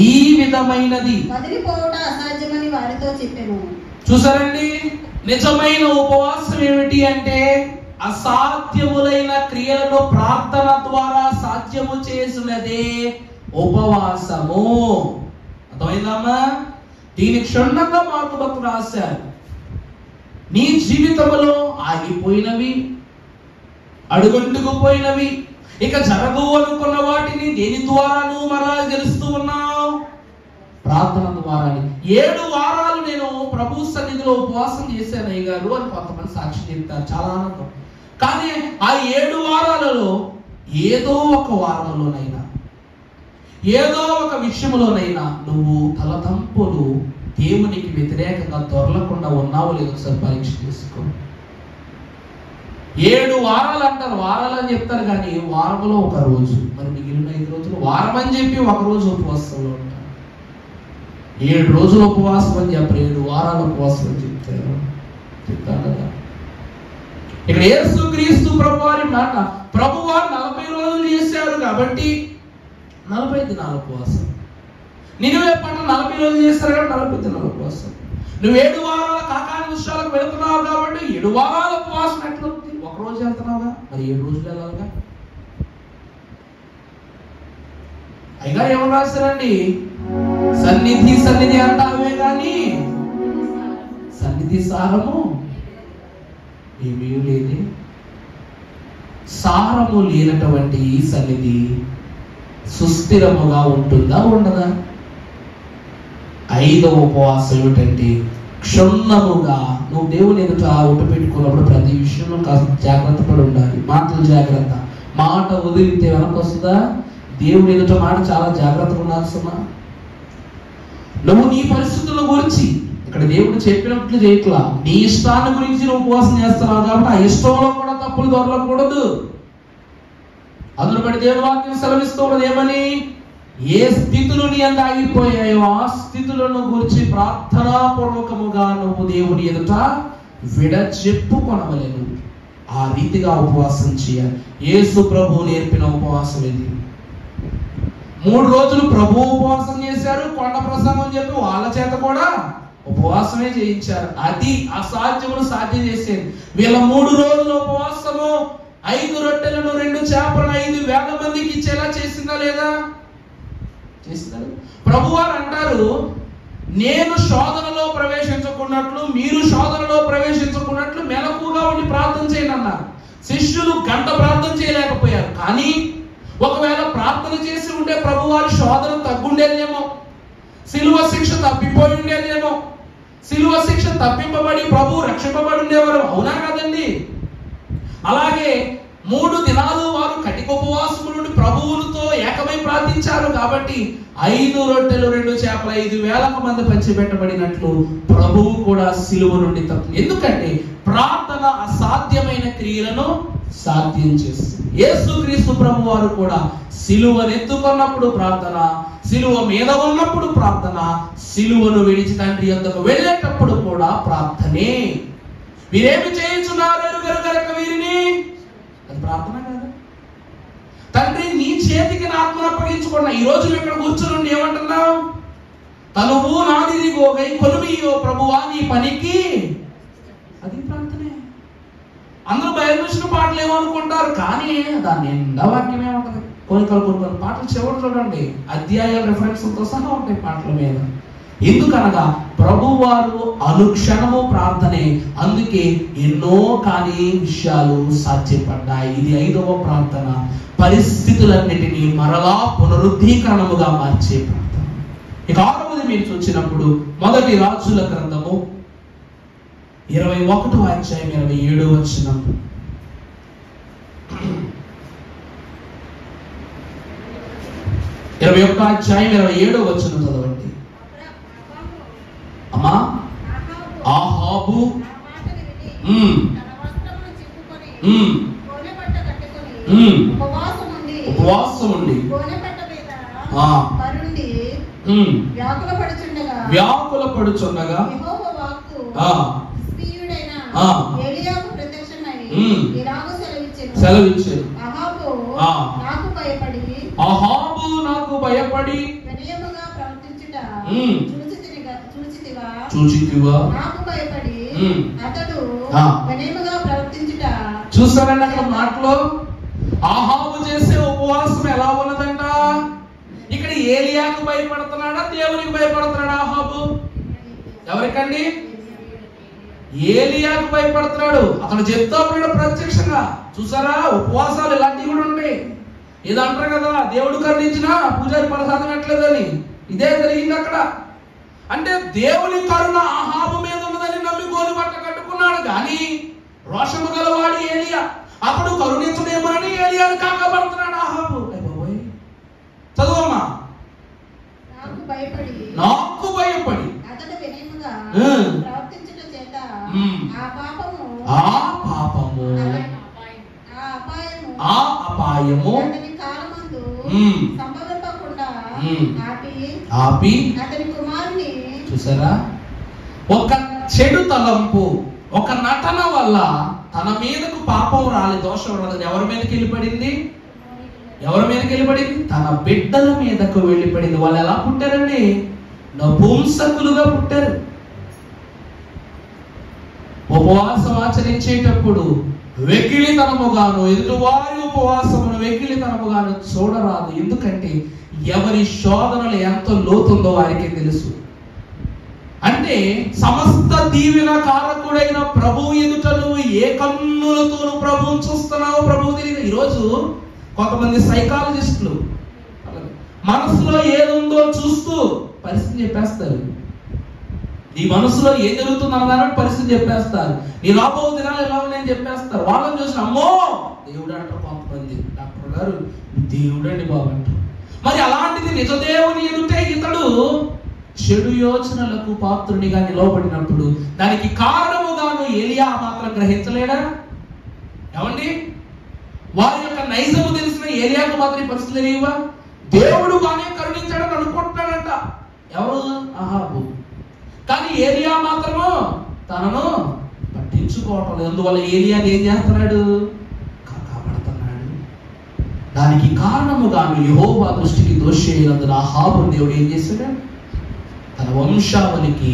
ఈ విధమైనది అసాధ్యమని వారితో చెప్పాను. చూసారండి, నిజమైన ఉపవాసం ఏమిటి అంటే అసాధ్యములైన క్రియలను ప్రార్థన ద్వారా సాధ్యము చేసినదే ఉపవాసము. అర్థమైందమ్మా? దీని క్షుణ్ణంగా మార్కు భక్తుడు రాశారు. నీ జీవితంలో ఆగిపోయినవి, అడుగంటుకుపోయినవి, ఇక జరగవు అనుకున్న వాటిని దేని ద్వారా నువ్వు మరలా గెలుస్తూ ఉన్నావు? ప్రార్థన ద్వారా. 7 వారాలు నేను ప్రభు సన్నిధిలో ఉపవాసం చేశాను అయ్య గారు అని కొంతమంది సాక్షి చెప్తారు. చాలా ఆనందం. కానీ ఆ 7 వారాలలో ఏదో ఒక వారంలోనైనా, ఏదో ఒక విషయంలోనైనా నువ్వు తలదంపులు దేవునికి వ్యతిరేకంగా దొరలకుండా ఉన్నావు లేదో ఒకసారి పరీక్ష చేసుకో. 7 వారాలు అంటారు, వారాలు అని చెప్తారు, కానీ వారంలో ఒక రోజు, మరి మిగిలిన 5 రోజులు వారం అని చెప్పి ఒక రోజు ఉపవాసంలో ఉంటారు. 7 రోజులు ఉపవాసం అని చెప్పారు, 7 వారాలు ఉపవాసం అని చెప్తారు కదా. ఇక్కడ యేసుక్రీస్తు ప్రభువారి మాట, ప్రభువారు 40 రోజులు చేశారు కాబట్టి 40 దినాల ఉపవాసం. నినివే పట్టణం 40 రోజులు చేస్తారు కాబట్టి 40 దినాల ఉపవాసం. నువ్వు 7 వారాల కాకాని విషయాలకు వెళుతున్నావు కాబట్టి 7 వారాల ఉపవాసం ఎట్లవుతుంది? ఒక రోజు వెళ్తున్నావుగా, మరి 7 రోజులు వెళ్ళాలిగా. అయినా ఏమని రాశారండి? సన్నిధి అంటావే కానీ సన్నిధి సారము ఏమీ లేదు. సారము లేనటువంటి ఈ సన్నిధి సుస్థిరముగా ఉంటుందా ఉండదా? 5వ ఉపవాసం ఏమిటంటే క్షుణ్ణముగా నువ్వు దేవుని ఎదుట ఒట్టు పెట్టుకున్నప్పుడు ప్రతి విషయంలో కాస్త జాగ్రత్త పడి ఉండాలి. మాటలు జాగ్రత్త. మాట వదిలితే వెనక్కి వస్తుందా? దేవుని ఎదుట మాట చాలా జాగ్రత్తగా ఉండాలి సుమా. నువ్వు నీ పరిస్థితుల గురించి ఇక్కడ దేవుడు చెప్పినట్లు చేయట్లా, నీ ఇష్టాన్ని గురించి నువ్వు ఉపవాసం చేస్తున్నావు కాబట్టి ఆ ఇష్టంలో కూడా తప్పులు దొరకకూడదు. అందులో బట్టి దేవుని వాక్యం సెలవిస్తూ ఉన్నది ఏమని? ఏ స్థితులు నీ అంత ఆగిపోయాయో ఆ స్థితులను గురించి ప్రార్థనాపూర్వకముగా నువ్వు దేవుని ఎదుట విడచెప్పుకొనవలెను. ఆ రీతిగా ఉపవాసం చేయాలి. యేసు ప్రభువు నేర్పిన ఉపవాసం ఇది. 3 రోజులు ప్రభు ఉపవాసం చేశారు. కొండ ప్రసంగం చెప్పి వాళ్ళ చేత కూడా ఉపవాసమే చేయించారు. అది అసాధ్యమును సాధ్యం చేసేది. వీళ్ళ 3 రోజుల ఉపవాసము 5 రొట్టెలను 2 చేపలను 5,000 మందికి ఇచ్చేలా చేసిందా లేదా? చేస్తారు. ప్రభువారు అంటారు, నేను శోధనలో ప్రవేశించకున్నట్లు మీరు శోధనలో ప్రవేశించకున్నట్లు మెలకుగా ఉండి ప్రార్థన చేయండి అన్నారు. శిష్యులు గంట ప్రార్థన చేయలేకపోయారు. కానీ ఒకవేళ ప్రార్థన చేసి ఉంటే ప్రభువారి శోధన తగ్గుండేదేమో, సిలువ శిక్ష తప్పిపోయి ఉండేదేమో, సిలువ శిక్ష తప్పింపబడి ప్రభు రక్షింపబడి ఉండేవారు. అవునా కదండి? అలాగే 3 దినాలు వారు కటిక ఉపవాసము నుండి ప్రభువులతో ఏకమై ప్రార్థించారు కాబట్టి 5 రొట్టెలు 2 చేపలు 5,000 మంది పంచిపెట్టబడినట్లు ప్రభువు కూడా సిలువ నుండి ఎందుకంటే ప్రార్థన అసాధ్యమైన క్రియలను సాధ్యం చేస్తుంది. యేసుక్రీస్తు ప్రభు వారు కూడా సిలువను ఎత్తుకున్నప్పుడు ప్రార్థన, సిలువ మీద ఉన్నప్పుడు ప్రార్థన, సిలువను విడిచి తండ్రి యొద్దకు వెళ్ళేటప్పుడు కూడా ప్రార్థనే. వీరేమి చేయించున్నారు ఎరుగరు గనుక వీరిని, అది ప్రార్థన కాదు. తండ్రి నీ చేతికి నా ఆత్మను అప్పగించుకున్నా. ఈ రోజు ఇక్కడ కూర్చుని ఏమంటున్నావు? తనువు నాది గోగై కొలుమియో ప్రభువా నీ పనికి, అది ప్రార్థనే. అందరూ బయలుదేరిన పాటలు ఏమనుకుంటారు, కానీ దాని నిండా వాక్యం ఏముంటది. కొన్ని పాటలు చివరి చూడండి, అధ్యాయాల రెఫరెన్స్తో సహా ఉంటాయి పాటల మీద. ఎందుకనగా ప్రభువారు అనుక్షణము ప్రార్థనే. అందుకే ఎన్నో కాని విషయాలు సాధ్యపడ్డాయి. ఇది 5వ ప్రార్థన, పరిస్థితులన్నిటినీ మరలా పునరుద్ధీకరణముగా మార్చే ప్రార్థన. ఇక 6వది మీరు చూసినప్పుడు 1 రాజుల గ్రంథము 21వ అధ్యాయం 27వ వచనం. 21వ అధ్యాయం 27వ వచనం చదవండి. అమ్మా ఆహాబు ఉపవాసం ఉండి వ్యాకుల పడుచుండగా సెలవిచ్చాడు. అహాబు నాకు భయపడి చూచితివా, చూసారండి అక్కడ మాటలో ఆహాబు చేసే ఉపవాసం ఎలా ఉన్నదంట. ఇక్కడ ఏలియాకు భయపడుతున్నాడా, దేవునికి భయపడుతున్నాడా ఆహాబు? ఎవరికండి? ఏలియాకు భయపడుతున్నాడు. అతను చెప్తా ఉన్నాడు ప్రత్యక్షంగా. చూసారా, ఉపవాసాలు ఇలాంటివి కూడా ఉంటాయి. ఇది అంటారు కదా, దేవుడు కరుణించినా పూజారి ప్రసాదం ఎట్లేదని. ఇదే జరిగింది అక్కడ. అంటే దేవుని కరుణ ఆహాబు మీద ఉన్నదని నమ్మి గోలు బట్ట కట్టుకున్నాడు. కానీ రోషము గలవాడు ఏలియా. అప్పుడు కరుణించడేమని ఏలియాను కాకపడుతున్నాడు ఆహాబు. చదువమ్మా. నాకు భయపడి ఆ అపాయము ఆపి చూసారా, ఒక చెడు తలంపు, ఒక నటన వల్ల తన మీదకు పాపం రాలి, దోషం రాలేదు. ఎవరి మీదకి వెళ్ళిపడింది? ఎవరి మీదకి వెళ్ళిపడింది? తన బిడ్డల మీదకు వెళ్ళిపడింది. వాళ్ళు ఎలా పుట్టారండి? నపుంసకులుగా పుట్టారు. ఉపవాసం ఆచరించేటప్పుడు వెకిలితనముగాను, ఎదుటివారి ఉపవాసమును వెకిలితనముగాను చూడరాదు. ఎందుకంటే ఎవరి శోధనలు ఎంత లోతుందో వారికి తెలుసు. అంటే సమస్త దీవెన కారకుడైన ప్రభు ఎదుట నువ్వు ఏ కన్నులతో ప్రభువును చూస్తున్నావు ప్రభువు తెలియదు. ఈరోజు కొంతమంది సైకాలజిస్టులు మనసులో ఏదుందో చూస్తూ పరిస్థితి చెప్పేస్తారు. నీ మనసులో ఏం జరుగుతుంది అన్నదాన్ని పరిస్థితి చెప్పేస్తారు. నీ రాబో దినాలు ఎలా ఉన్నాయని చెప్పేస్తారు. వాళ్ళని చూసి అమ్మో దేవుడు అంటారు కొంతమంది. డాక్టర్ గారు దేవుడు అండి బాబు అంటారు. మరి అలాంటిది నిజదేవుని ఎదుటే ఇతడు చెడు యోచనలకు పాత్రునిగా నిలవబడినప్పుడు దానికి కారణముగాను ఏలియా మాత్రం గ్రహించలేడా? ఏమండి, వారి యొక్క నైజము తెలిసిన ఏలియాకు మాత్రం ఈ పరిస్థితి తెలియవా? దేవుడు బానే కరుణించాడని అనుకుంటున్నాడంట ఎవరు? అహాబు. కానీ ఏలియా మాత్రము తనను పట్టించుకోవటం లేదు. అందువల్ల ఏలియాని ఏం చేస్తున్నాడు? కాపాడుతున్నాడు. దానికి కారణముగాను యెహోవా దృష్టికి దోషి అయినందున అహాబును దేవుడు ఏం చేశాడు? తన వంశావళికి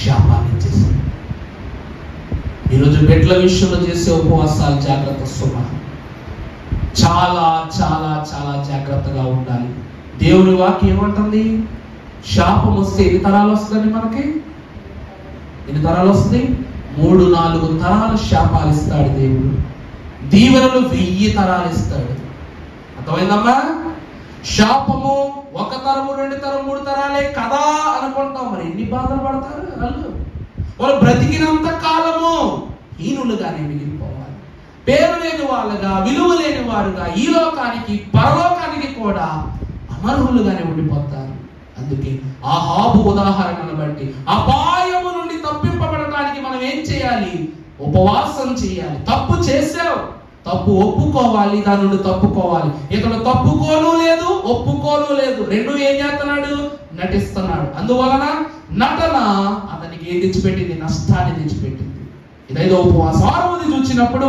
శాపాన్ని చేశాడు. ఈరోజు బిడ్డల విషయంలో చేసే ఉపవాసాలు జాగ్రత్త సుమ. చాలా చాలా చాలా జాగ్రత్తగా ఉండాలి. దేవుని వాక్యం ఏమంటుంది? శాపం వస్తే ఎన్ని తరాలు వస్తుందండి మనకి? ఎన్ని తరాలు వస్తుంది? 3-4 తరాలు శాపాలు ఇస్తాడు దేవుడు. దీవెనలు 1000 తరాలు ఇస్తాడు. అర్థమైందమ్మా? శాపము 1 తరము 2 తరం 3 తరాలే కదా అనుకుంటాం. మరి ఎన్ని బాధలు పడతారు వాళ్ళు బ్రతికినంత కాలము హీనులుగానే మిగిలిపోవాలి. పేరు లేని వాళ్ళుగా, విలువ లేని వారుగా ఈ లోకానికి పరలోకానికి కూడా అనర్హులుగానే ఉండిపోతారు. అందుకే అహాబు ఉదాహరణను బట్టి అపాయము నుండి తప్పింపబడటానికి మనం ఏం చేయాలి? ఉపవాసం చేయాలి. తప్పు చేసావు, తప్పు ఒప్పుకోవాలి, దాని నుండి తప్పుకోవాలి. ఇతడు తప్పుకోను లేదు, ఒప్పుకోను లేదు, రెండు ఏం చేస్తున్నాడు? నటిస్తున్నాడు. అందువలన నటన అతనికి ఏం తెచ్చిపెట్టింది? నష్టాన్ని తెచ్చిపెట్టింది. ఇదైదో ఉపవాసం. 6వది చూసినప్పుడు,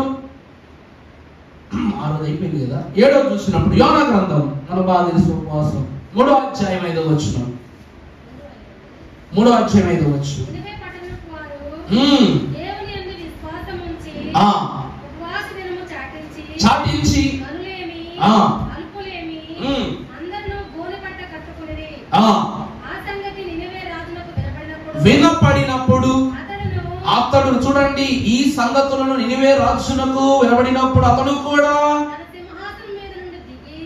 6వది అయిపోయింది కదా, 7వది చూసినప్పుడు యోనా గ్రంథం మన బాగా తెలుసు. ఉపవాసం 3వ అధ్యాయం 5వ వచనం. 3వ అధ్యాయం 5వ వచనం. చాటించి వినపడినప్పుడు అతడు, చూడండి, ఈ సంగతులను నినివే రాజునకు వినబడినప్పుడు అతడు కూడా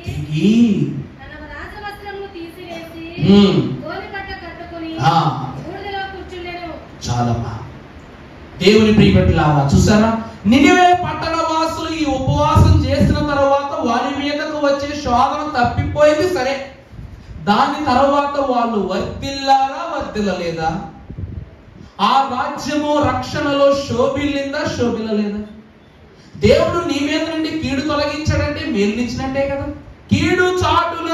దిగి చాలమ్మా. దేవుని ప్రియబిడ్డలారా, చూసారా? నినివే పట్టణ వాసులు ఈ ఉపవాసం చేసిన తర్వాత వారి మీదకు వచ్చే శోధన తప్పిపోయింది సరే, దాని తర్వాత వాళ్ళు వర్ధిల్లారా వర్ధిల్లలేదా? ఆ రాజ్యము రక్షణలో శోభిల్లిందా శోభిల్లలేదా? దేవుడు నీ మీద నుండి కీడు తొలగించాడంటే మేలునిచ్చినట్టే కదా. కీడు చాటున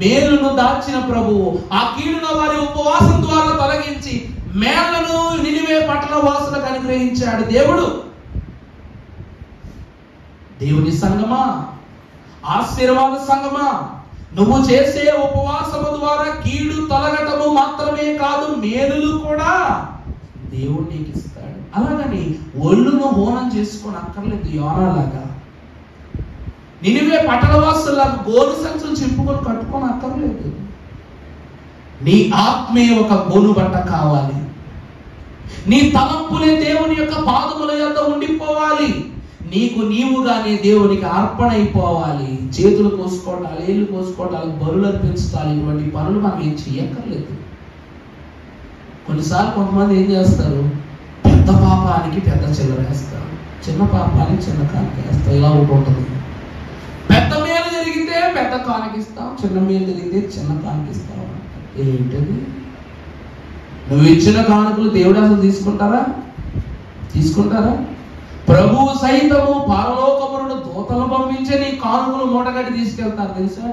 మేలును దాచిన ప్రభువు ఆ కీడును వారి ఉపవాసం ద్వారా తొలగించి మేళ్లను నినివే పట్టణ వాసులకు అనుగ్రహించాడు దేవుడు. దేవుని సంగమా, ఆశీర్వాద సంగమా, నువ్వు చేసే ఉపవాసము ద్వారా కీడు తొలగటము మాత్రమే కాదు, మేలులు కూడా దేవుడు నీకు ఇస్తాడు. అలాగని ఒళ్ళును హోనం చేసుకొని అక్కర్లేదు. యోనాలాగా నినివే పట్టణవాసులాగా గోను సంచులు చింపుకొని కట్టుకొని అక్కర్లేదు. నీ ఆత్మే ఒక గోను బట్ట కావాలి. నీ తలంపులే దేవుని యొక్క పాదముల యొద్ద ఉండిపోవాలి. నీకు నీవుగానే దేవునికి అర్పణ అయిపోవాలి. చేతులు కోసుకోవటాలు, ఏళ్ళు కోసుకోవటాలు, బరులు అర్పించాలి. ఇటువంటి పనులు మనం ఏం చెయ్యక్కర్లేదు. కొన్నిసార్లు కొంతమంది ఏం చేస్తారు? పెద్ద పాపానికి పెద్ద చిల్లర వేస్తారు, చిన్న పాపానికి చిన్న కానుక వేస్తారు. ఇలా ఉంటుంది. పెద్ద మేలు జరిగితే పెద్ద కానుకిస్తాం, చిన్న మేలు జరిగితే చిన్న కానుకిస్తాం. ఏంటది? నువ్వు ఇచ్చిన కానుకలు దేవుడు అసలు తీసుకుంటారా? ప్రభువు సైతము పరలోకమును దూతలు పంపించే నీ కానుకలు మూటగట్టి తీసుకెళ్తారు తెలుసా?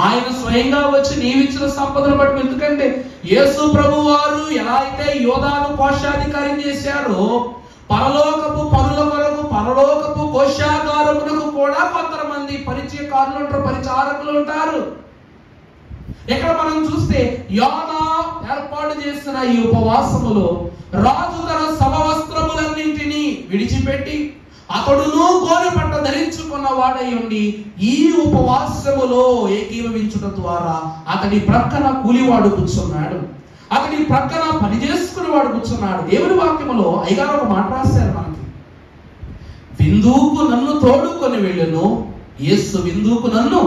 ఆయన స్వయంగా వచ్చి నీవిచ్చిన సంపదను బట్టి. ఎందుకంటే యేసు ప్రభు వారు ఎలా అయితే యోధాను కోశాధికారి చేశారో, పరలోకపు పనుల కొరకు పరలోకపు కోశాగారములకు కూడా కొంతమంది పరిచయకారులు ఉంటారు, పరిచారకులు ఉంటారు. ఇక్కడ మనం చూస్తే యోనా ఏర్పాటు చేసిన ఈ ఉపవాసములో రాజు తన సమవస్త్రములన్నింటినీ విడిచిపెట్టి అతడును గోనె పట్ట ధరించుకున్న వాడై ఉండి ఈ ఉపవాసములో ఏకీభవించుట ద్వారా అతడి ప్రక్కన కూలివాడు కూర్చున్నాడు. అతని ప్రక్కన పని చేసుకుని వాడు కూర్చున్నాడు. దేవుని వాక్యములో అయ్యగారు ఒక మాట రాశారు మనకి, విందుకు నన్ను తోడుకొని వెళ్ళును, యేసు విందుకు నన్ను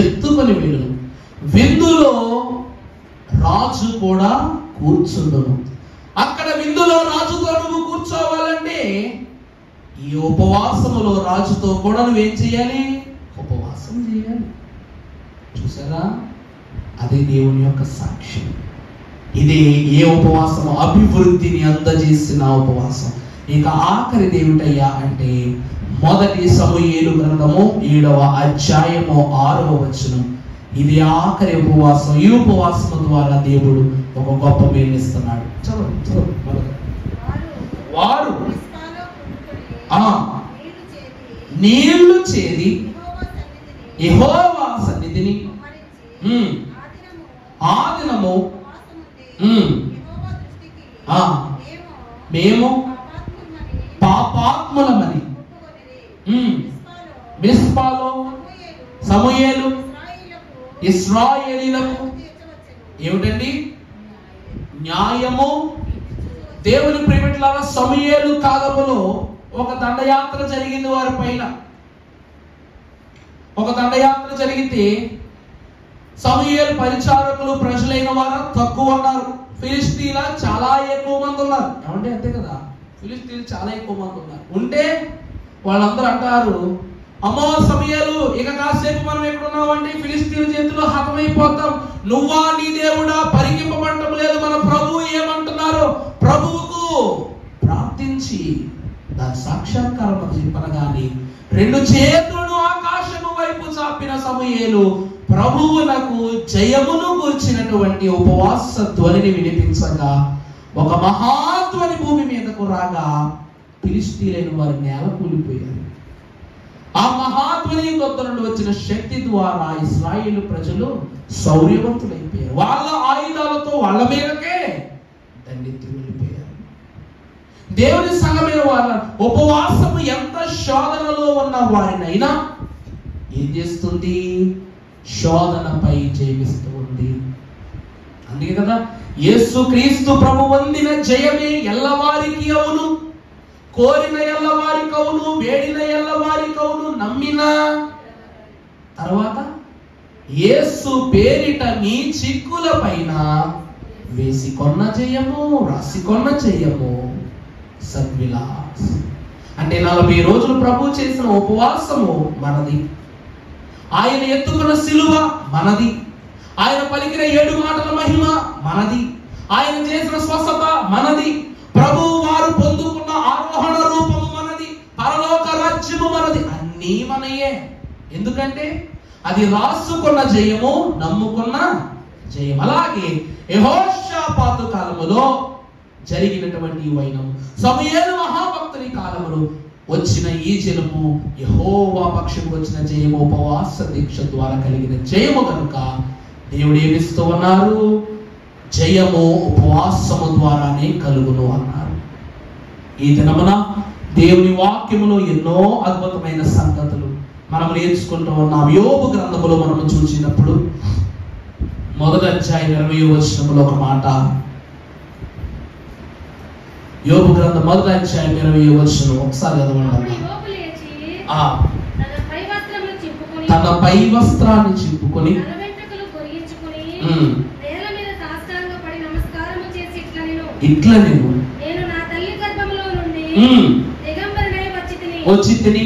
ఎత్తుకొని వెళ్ళును, విందులో రాజు కూడా కూర్చుండును. అక్కడ విందులో రాజుతో నువ్వు కూర్చోవాలంటే ఈ ఉపవాసములో రాజుతో కూడా నువ్వేం చేయాలి? ఉపవాసం చేయాలి. చూసారా, అదే దేవుని యొక్క సాక్ష్యం. ఇదే ఏ ఉపవాసము? అభివృద్ధిని అందజేసిన ఉపవాసం. ఇక ఆఖరిది ఏమిటయ్యా అంటే మొదటి సమూయేలు గ్రంథము 7వ అధ్యాయము 6వ వచనం. ఇది ఆఖరి ఉపవాసం. ఈ ఉపవాసము ద్వారా దేవుడు ఒక గొప్ప మేలునిస్తున్నాడు. చదవండి. వారు నీళ్లు చేరి యెహోవా సన్నిధిని ఆ దినము మేము పాపాత్ములమని మిస్పాలో సమూయేలు ఇశ్రాయేలీయులకు ఏమిటండి? న్యాయము. దేవుని ప్రియమిట్లారా, సమూయేలు కాలములో ఒక దండయాత్ర జరిగింది వారి పైన. ఒక దండయాత్ర జరిగితే సమూయేలు పరిచారకులు ప్రజలైన వారు తక్కువ ఉన్నారు, ఫిలిష్తీల చాలా ఎక్కువ మంది ఉన్నారు. ఏమంటే అంతే కదా, ఫిలిష్తీలు చాలా ఎక్కువ మంది ఉన్నారు. ఉంటే వాళ్ళందరూ అంటారు, అమ్మో సమూయేలు, ఇక కాసేపు మనం ఎక్కడున్నామంటే ఫిలిష్తీల చేతిలో హతమైపోతాం, నువ్వా నీ దేవుడా పరికింపబడటం లేదు, మన ప్రభువు ఏమంటున్నారు, ప్రభువుకు ప్రార్థించి దాని సాక్షాత్కారం చెప్పనగాని 2 చేతులను ఆకాశము వైపు చాపిన సమూయేలు ప్రభువునకు జయమును కూర్చినటువంటి ఉపవాస ధ్వనిని వినిపించగా ఒక మహాధ్వని భూమి మీదకు రాగా ఫిలిష్తీయులైన వారు నేల కూలిపోయారు. ఆ మహాధ్వని యొద్ద నుండి వచ్చిన శక్తి ద్వారా ఇశ్రాయేలు ప్రజలు శౌర్యవంతులైపోయారు. వాళ్ళ ఆయుధాలతో వాళ్ళ మీదకే దండెత్తి వెళ్ళిపోయారు. దేవుని సంగమైన వాళ్ళ ఉపవాసము ఎంత శోధనలో ఉన్న వారినైనా ఏం చేస్తుంది? శోధనపై జయమిస్తూ ఉంది. అందుకే కదా యేసు క్రీస్తు ప్రభు పొందిన జయమే ఎల్లవారికి అవును, కోరిన ఎల్లవారికి అవును, వేడిన ఎల్లవారికి అవును, నమ్మిన తర్వాత యేసు పేరిట మీ చిక్కుల పైన వేసి కొన్న జయము, రాసి కొన్న జయము సద్విలాస్. అంటే 40 రోజులు ప్రభు చేసిన ఉపవాసము మనది, ఆయన ఎత్తుకున్న సిలువ మనది, ఆయన పలికిన 7 మాటల మహిమ మనది, ఆయన చేసిన స్వస్థత మనది, ప్రభు వారు పొందుకున్న ఆరోహణ రూపము మనది, పరలోక రాజ్యము మనది, అన్నీ మనయే. ఎందుకంటే అది రాసుకున్న జయము, నమ్ముకున్న జయం. అలాగే యెహోషాపాతు కాలములో జరిగినటువంటి వైనము, సమూయేలు మహాభక్తుని కాలములో వచ్చిన ఈ జయము యెహోవా పక్షము వచ్చిన జయము ఉపవాస దీక్ష ద్వారా కలిగిన జయము కనుక దేవుడు ఏమిస్తూ ఉన్నారు? జయము ఉపవాసము ద్వారానే కలుగును అన్నారు. ఈ దినమున దేవుని వాక్యములో ఎన్నో అద్భుతమైన సంగతులు మనం నేర్చుకుంటూ ఉన్నాం. యోబు గ్రంథములో మనం చూసినప్పుడు 1వ అధ్యాయం 20వ వచనములో ఒక మాట, యోబు గ్రంథం 1వ అధ్యాయం 20వ వచనం ఒకసారి చదవండి. తన పై వస్త్రాన్ని చింపుకొని ఇట్లా నేను వచ్చి తిని.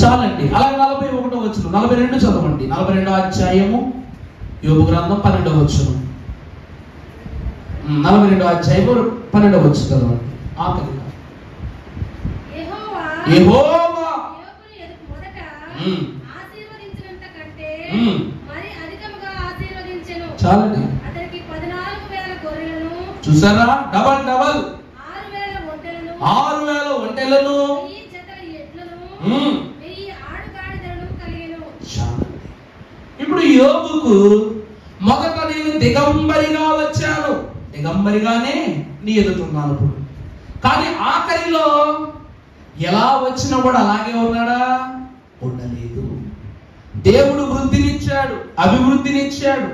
చాలండి. అలాగే 41వ వచనం, 42 చదవండి. 42వ అధ్యాయము యోబు గ్రంథం 12వ వచనం, 42వ అధ్యాయము 12వ వచనం చదవండి. ఆఖరిగా యెహోవా చాలండి. చూసారా, డబల్ 6,000 ఒంటెలను. ఇప్పుడు యోబుకు మొదట నేను దిగంబరిగా వచ్చాను, దిగంబరిగానే నీ ఎదుగుతున్నాను ఇప్పుడు. కానీ ఆఖరిలో ఎలా వచ్చినా కూడా అలాగే ఉన్నాడా? ఉండలేదు. దేవుడు వృద్ధినిచ్చాడు, అభివృద్ధినిచ్చాడు,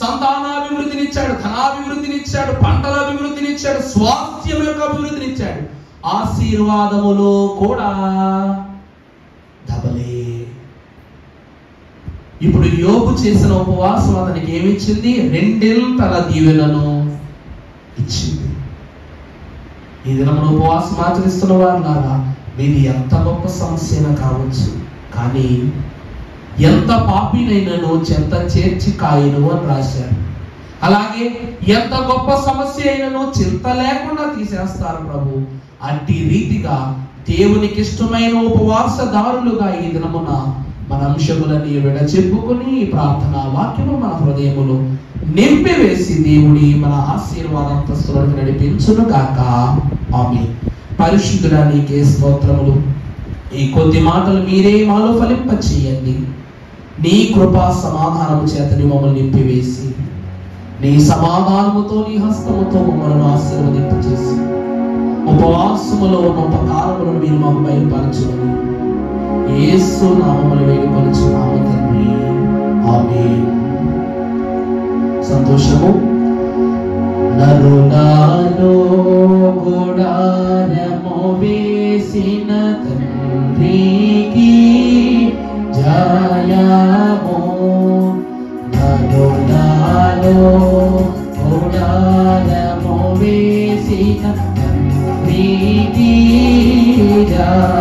సంతానాభివృద్ధినిచ్చాడు, ధనాభివృద్ధినిచ్చాడు, పంటల అభివృద్ధినిచ్చాడు, స్వాస్థ్యం యొక్క అభివృద్ధినిచ్చాడు. ఆశీర్వాదములు కూడా డబలే. ఇప్పుడు యోబు చేసిన ఉపవాసం అతనికి ఏమిచ్చింది? రెండింతల దీవెనను ఇచ్చింది. ఈ దినమున ఉపవాసం ఆచరిస్తున్న వారులారా, మీది ఎంత గొప్ప సమస్య అయినా కావచ్చు, కానీ ఎంత పాపినైనను చెంత చేర్చి కాయను అని రాశారు. అలాగే ఎంత గొప్ప సమస్య అయినను చింత లేకుండా తీసేస్తారు ప్రభు. అట్టి రీతిగా దేవునికి ఇష్టమైన ఉపవాసదారులుగా ఈ దినమున మన అంశములని విడచెప్పుకొని ప్రార్థనా వాక్యము మన హృదయములు నింపివేసి దేవుడి మన ఆశీర్వాదంతస్తులకు నడిపించును గాక. ఆమేన్. పరిశుద్ధుడా నీకే స్తోత్రములు. ఈ కొద్ది మాటలు మీరే మాలో ఫలింప చేయండి. నీ కృపా సమాధానము చేతని మమ్మల్ని నింపివేసి నీ సమాధానముతో నీ హస్తముతో మమ్మల్ని ఆశీర్వదింపు చేసి ఉపవాసములో ఉన్న ఉపకారములను మీరు మాకు బయలుపరచుకొని యేసు నామమున వేడుకొనుచున్నాము తండ్రి. ఆమేన్. సంతోషము. నరునాలో గుడారము వేసిన తండ్రికి జయము. నరునాలో గుడారము వేసిన తండ్రికి జయము.